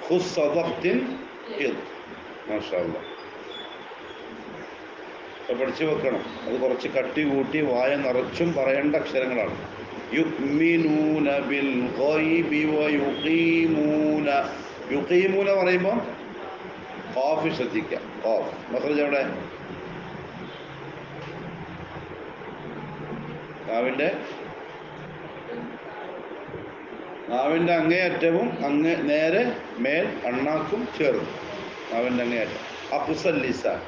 ഖുസ്സദഖ്തിൻ ഇദ്. മാഷാ അല്ലാഹ്. പഠിച്ചു വെക്കണം. അത് കുറച്ച് കട്ടി കൂട്ടി വായ നിറച്ചും പറയേണ്ട അക്ഷരങ്ങളാണ്. യുഅ്മിനൂന ബിൽ ഗൈബി വയുഖീമൂന. യുഖീമൂന പറയുമ്പോൾ ഖാഫ് ശ്രദ്ധിക്കുക. ഖാഫ് മഖ്റജ് എവിടെ? നാവിൻ്റെ അങ്ങേയറ്റവും നേരെ മേൽ അണ്ണാക്കും ചേർന്നു. നാവിൻ്റെ അങ്ങേയറ്റം അഖ്സൽ ലിസാൻ,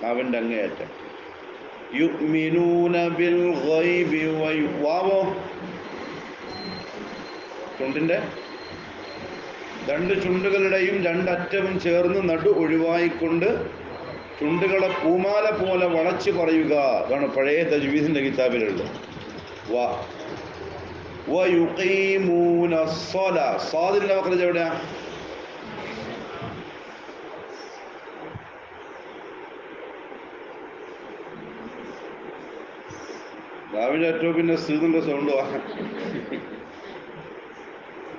നാവിൻ്റെ അങ്ങേയറ്റം. യുഅ്മിനൂന ബിൽ ഗൈബി വാവോ ചുണ്ടിൻ്റെ രണ്ട് ചുണ്ടുകളുടെയും രണ്ടറ്റവും ചേർന്ന് നടു ഒഴിവായിക്കൊണ്ട് ചുണ്ടുകളെ പൂമാല പോലെ വളച്ച് പറയുക. അതാണ് പഴയ തജ്വീദിൻ്റെ കിതാബിലുള്ളത്. വയുഖീമൂന സ്സലാ. സ്വാദിന്റെ മഖ്റജ് എവിടെയാ? രാവിലെ ഏറ്റവും പിന്നെ സീതിന്റെ സൗണ്ട്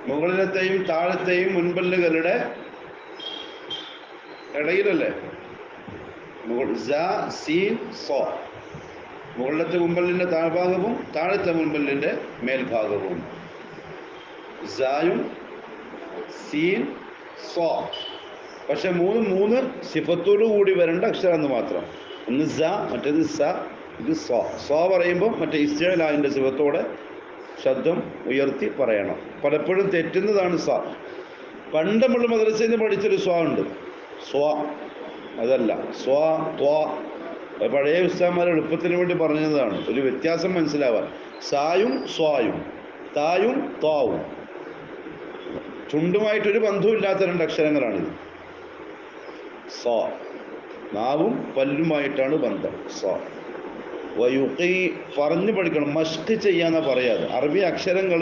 മുകളിലത്തെയും താഴത്തെയും മുൻപല്ലുകളുടെ ഇടയിലല്ലേ? മുകളിലത്തെ മുമ്പല്ലിൻ്റെ താഴ്ഭാഗവും താഴത്തെ മുൻപല്ലിൻ്റെ മേൽഭാഗവും. സായും സീൻ സോ. പക്ഷെ മൂന്ന് സിഫത്തോടു കൂടി വരേണ്ട അക്ഷരം എന്ന് മാത്രം. ഒന്ന് സ, മറ്റേത് സ, ഇത് സോ. സോ പറയുമ്പോൾ മറ്റേ ഇസ്തിഅലാഇന്റെ സിഫത്തോടെ ശബ്ദം ഉയർത്തി പറയണം. പലപ്പോഴും തെറ്റുന്നതാണ് സ. പണ്ട് നമ്മൾ മദ്രസയിൽ നിന്ന് പഠിച്ചൊരു സ്വ ഉണ്ട്. സ്വ അതല്ല, സ്വ ത്വ. പഴയ ഉസ്താദ്മാർ എളുപ്പത്തിന് വേണ്ടി പറഞ്ഞതാണ്, ഒരു വ്യത്യാസം മനസ്സിലാവാൻ. സായും സ്വായും, തായും ത്വാവും. ചുണ്ടുമായിട്ടൊരു ബന്ധവുമില്ലാത്ത രണ്ട് അക്ഷരങ്ങളാണിത്. സ, നാവും പല്ലുമായിട്ടാണ് ബന്ധം. സ വയുഖി. പറഞ്ഞു പഠിക്കണം, മഷ്ക് ചെയ്യാന്നാ പറയാതെ. അറബി അക്ഷരങ്ങൾ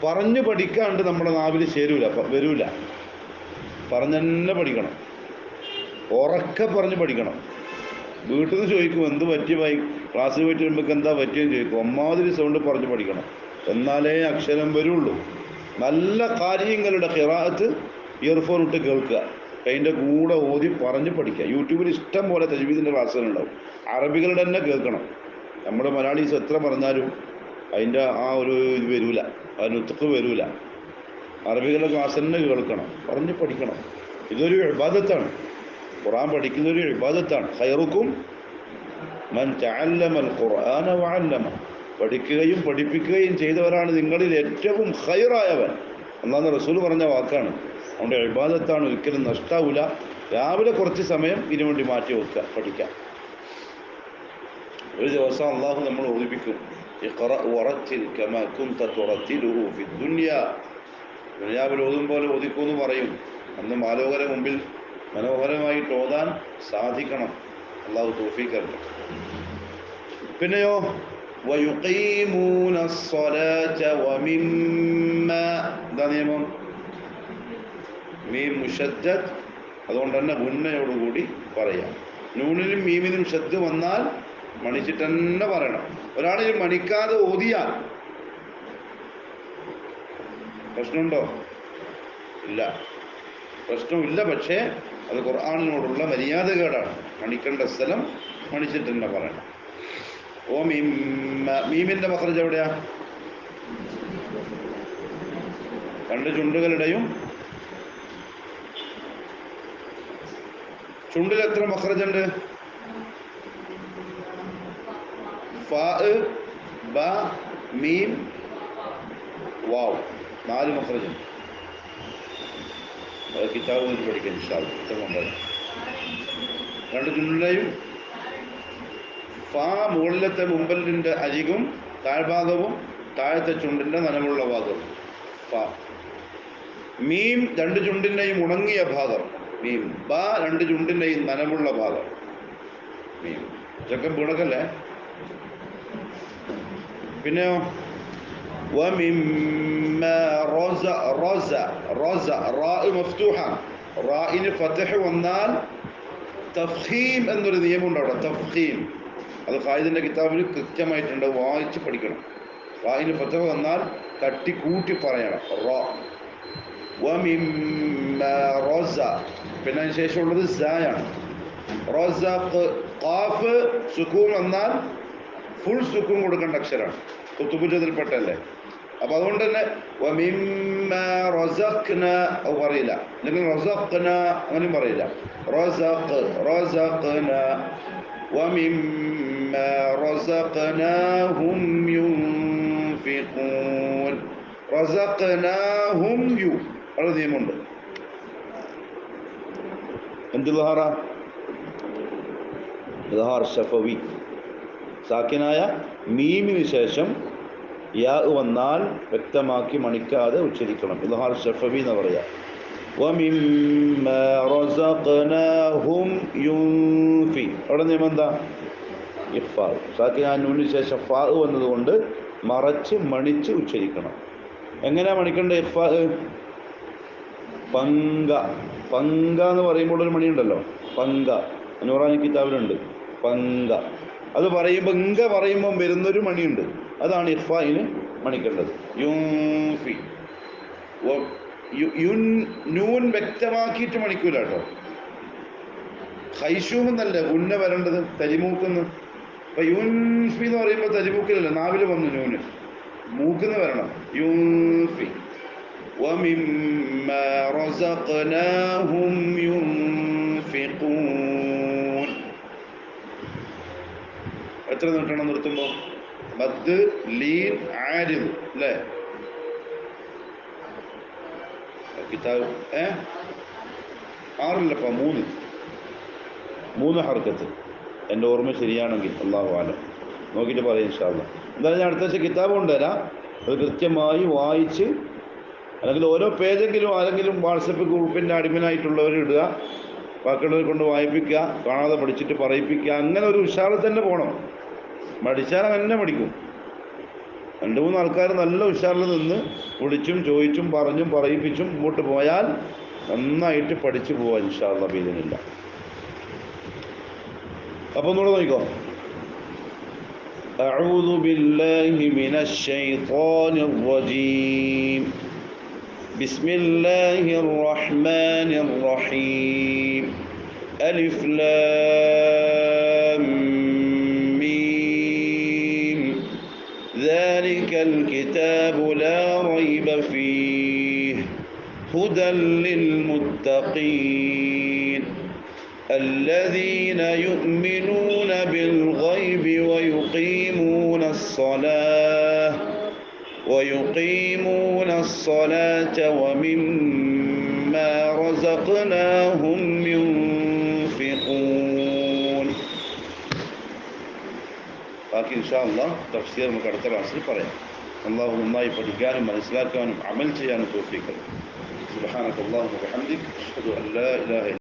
പറഞ്ഞു പഠിക്കാണ്ട് നമ്മുടെ നാവിൽ വരൂല. പറഞ്ഞെന്നെ പഠിക്കണം, ഉറക്കെ പറഞ്ഞ് പഠിക്കണം. വീട്ടിൽ നിന്ന് ചോദിക്കും എന്ത് പറ്റി പോയി, ക്ലാസ്സിൽ പോയിട്ട് വരുമ്പോൾ എന്താ പറ്റിയെന്ന് ചോദിക്കും. ഒന്നാമതൊരു സൗണ്ട് പറഞ്ഞ് പഠിക്കണം, എന്നാലേ അക്ഷരം വരുള്ളൂ. നല്ല കാര്യങ്ങളുടെ ഖിറാഅത്ത് ഇയർഫോൺ ഇട്ട് കേൾക്കുക, അതിൻ്റെ കൂടെ ഓതി പറഞ്ഞ് പഠിക്കുക. യൂട്യൂബിൽ ഇഷ്ടം പോലെ തജ്വീദിൻ്റെ ക്ലാസ്സുകളുണ്ടാവും. അറബികളുടെ തന്നെ കേൾക്കണം. നമ്മുടെ മലയാളീസ് എത്ര പറഞ്ഞാലും അതിൻ്റെ ആ ഒരു ഇത് വരൂല, അതിന് ഉത്തക്ക് വരൂല. അറബികളുടെ ക്ലാസ് തന്നെ കേൾക്കണം, പറഞ്ഞ് പഠിക്കണം. ഇതൊരു ഇബാദത്താണ്. ഖുർആൻ പഠിക്കുന്ന ഒരു ഇബാദത്താണ്. ഖൈറുക്കും മൻ തഅല്ലമൽ ഖുർആന വഅല്ലമ. പഠിക്കുകയും പഠിപ്പിക്കുകയും ചെയ്തവരാണ് നിങ്ങളിൽ ഏറ്റവും ഖൈറായവൻ. അല്ലാഹു റസൂൽ പറഞ്ഞ വാക്കാണ്. അതുകൊണ്ട് ഇബാദത്താണ്, ഒരിക്കലും നഷ്ടാവില്ല. രാവിലെ കുറച്ച് സമയം ഇതിനു വേണ്ടി മാറ്റി വെക്കുക, പഠിക്കാം. ഒരു ദിവസം അള്ളാഹു നമ്മൾ ഓർമ്മിപ്പിക്കും, ഇഖ്റ വറത്തിൽ കമാ കുൻത തുറത്തിലുഹു ഫിദ്ദുനിയ. ദുനിയാവിൽ ഓതും പോലെ ഓതിക്കൂന്ന് പറയും. അന്ന് മാലോകരെ മുമ്പിൽ മനോഹരമായിട്ട് ഓതാൻ സാധിക്കണം. അള്ളാഹു തൗഫീഖ് നൽകട്ടെ. പിന്നെയോ വയുഖീമൂന സ്സലാത വമിമ്മാ. എന്താ നിയമം? മീം മുശദ്ദദ്, അതുകൊണ്ട് തന്നെ ഗുന്നയോടുകൂടി പറയാം. നൂനിലും മീമിനും ശബ്ദ് വന്നാൽ മണിച്ചിട്ട് തന്നെ പറയണം. ഒരാളിൽ മണിക്കാതെ ഓതിയാൽ പ്രശ്നമുണ്ടോ? ഇല്ല, പ്രശ്നമില്ല. പക്ഷേ അത് ഖുർആനിനോടുള്ള മര്യാദകേടാണ്. മണിക്കേണ്ട സ്ഥലം മണിച്ചിട്ട് തന്നെ പറയണം. ഓ മീമിൻ്റെ മഖ്റജ് എവിടെയാ? രണ്ട് ചുണ്ടുകളുടെയും ചുണ്ടിൽ എത്ര മഖ്റജുണ്ട്? ഫാ, ബ, മീം, വാവ്. 4 മഖ്റജുണ്ട്. കിതാബ് വെച്ച് പഠിക്കാൻ ഇഷ്ടമുണ്ടാകും. രണ്ട് ചുണ്ടിലെയും ഫാ മുകളിലത്തെ മുമ്പലിൻ്റെ അരികും താഴ്ഭാഗവും താഴത്തെ ചുണ്ടിൻ്റെ നനവുള്ള ഭാഗവും ഫാ. മീം രണ്ട് ചുണ്ടിൻ്റെയും ഉണങ്ങിയ ഭാഗം മീം. ബ രണ്ട് ചുണ്ടിൻ്റെയും നനവുള്ള ഭാഗം മീം. ചക്കം പിണക്കല്ലേ. പിന്നെയോ ومما رزق റാ മഫ്തൂഹ. റായിന് ഫതഹ് വന്നാൽ തഫ്ഹീം എന്നൊരു നിയമമുണ്ട് അവിടെ. തഫ്ഹീം അത് ഖായിദിന്റെ കിതാബിൽ കൃത്യമായിട്ടുണ്ട്, വായിച്ച് പഠിക്കണം. റായിന് ഫതഹ് വന്നാൽ തട്ടിക്കൂട്ടി പറയണം. റാ വമിമ്മ റസ, പിന്നെ അതിന് ശേഷമുള്ളത് സായാണ്. റസഖ്, ഖാഫ് സുക്കൂൻ വന്നാൽ ഫുൾ സുക്കൂൻ കൊടുക്കേണ്ട അക്ഷരമാണ്, കുത്തുബുജതിൽപ്പെട്ടല്ലേ. അപ്പൊ അതുകൊണ്ട് തന്നെ വമിമ്മ റസഖ്ന പറയില്ല, അല്ലെങ്കിൽ റസഖ്ന അങ്ങനെയും പറയില്ല. റസഖ് റസഖ്ന വമിമ്മ റസഖ്നാഹും യുൻഫിഖൂൻ. റസഖ്നാഹും യു അത് നിയമമുണ്ട്. എന്ത് ഇദ്ഹാറ? ഇദ്ഹാർ ശഫവി. സാക്കിനായ മീമിന് ശേഷം യാ വന്നാൽ വ്യക്തമാക്കി മണിക്കാതെ ഉച്ചരിക്കണം. ഇദ്ഹാർ ശഫവി എന്ന് പറയാം. വമിമ്മ റസഖ്നാഹും യുൻഫി, അവിടെ നിയമം എന്താ? ഇഖ്ഫാ. സാക്കിനായ നൂനിന് ശേഷം ഫാ വന്നതുകൊണ്ട് മറച്ച് മണിച്ച് ഉച്ചരിക്കണം. എങ്ങനെയാ മണിക്കേണ്ടത്? ഇഖ്ഫാ പങ്ക, പങ്ക എന്ന് പറയുമ്പോൾ ഒരു മണിയുണ്ടല്ലോ, പങ്ക, നൂറാനി കിതാബിലുണ്ട് പങ്ക. അത് പറയുമ്പോൾ ഇങ്ക പറയുമ്പം വരുന്നൊരു മണിയുണ്ട്, അതാണ് ഇഖ്ഫായിന് മണിക്കേണ്ടത്. യുൻഫി. നൂൻ വ്യക്തമാക്കിയിട്ട് മണിക്കൂല കേട്ടോ. ഖൈഷൂം എന്നല്ല ഉന്ന വരേണ്ടത്, തരിമൂക്കെന്ന്. അപ്പൊ യുൻഫി എന്ന് പറയുമ്പോൾ തരിമൂക്കിലല്ല, നാവില് വന്നു നൂന്, മൂക്കെന്ന് വരണം. യുൻഫി. وَمِمَّا رَزَقْنَاهُمْ يُنْفِقُونَ. എത്ര നീട്ടണം നിർത്തുമ്പോൾ? മദ്, ലീൻ, ആരിദ് അല്ലേ? കിതാബ് 6 3 ഹർക്കത്ത്, എൻ്റെ ഓർമ്മ ശരിയാണെങ്കിൽ. അല്ലാഹു ആലം, നോക്കിയിട്ട് പറയാം ഇൻഷാ അല്ലാഹ്. എന്തായാലും ഞാൻ അടുത്ത കിതാബ് കൊണ്ടുവരാം, അത് കൃത്യമായി വായിച്ച്, അല്ലെങ്കിൽ ഓരോ പേജെങ്കിലും ആരെങ്കിലും വാട്സപ്പ് ഗ്രൂപ്പിൻ്റെ അടിമനായിട്ടുള്ളവർ ഇടുക, ബാക്കിയുള്ളവരെ കൊണ്ട് വായിപ്പിക്കുക, കാണാതെ പഠിച്ചിട്ട് പറയിപ്പിക്കുക. അങ്ങനെ ഒരു ഉഷാറിൽ തന്നെ പോകണം. പഠിച്ചാൽ അങ്ങനെ പഠിക്കും. 2-3 ആൾക്കാർ നല്ല ഉഷാറിൽ നിന്ന് വിളിച്ചും ചോദിച്ചും പറഞ്ഞും പറയിപ്പിച്ചും മുമ്പോട്ട് പോയാൽ നന്നായിട്ട് പഠിച്ചു പോവാം ഇൻഷാ അല്ലാഹ് ബിഇദ്നില്ലാ. അപ്പോൾ ഒന്നുകൂടെ നോക്കിക്കോ. അഊദു ബില്ലാഹി മിനശ് ശൈത്വാനിർ റജീം. ബിസ്മില്ലാഹിർ റഹ്മാനിർ റഹീം. അലിഫ് ലാം മീം. ദാലികൽ കിതാബു ലാ റൈബ ഫീഹി ഹുദൻ ലിൽ മുത്തഖീൻ الذين يؤمنون بالغيب ويقيمون الصلاة ومما رزقناهم ينفقون. ബാക്കി ഇൻഷാ അല്ലാഹ് തഫ്സീർ നമുക്ക് അടുത്ത ക്ലാസ്സിൽ പറയാം. അല്ലാഹു നന്നായി പഠിക്കാനും മനസ്സിലാക്കാനും അമൽ ചെയ്യാനും തൗഫീഖ്. സുബ്ഹാനക അല്ലാഹുമ്മ വബിഹംദിക അഷ്ഹദു അൻ ലാ ഇലാഹ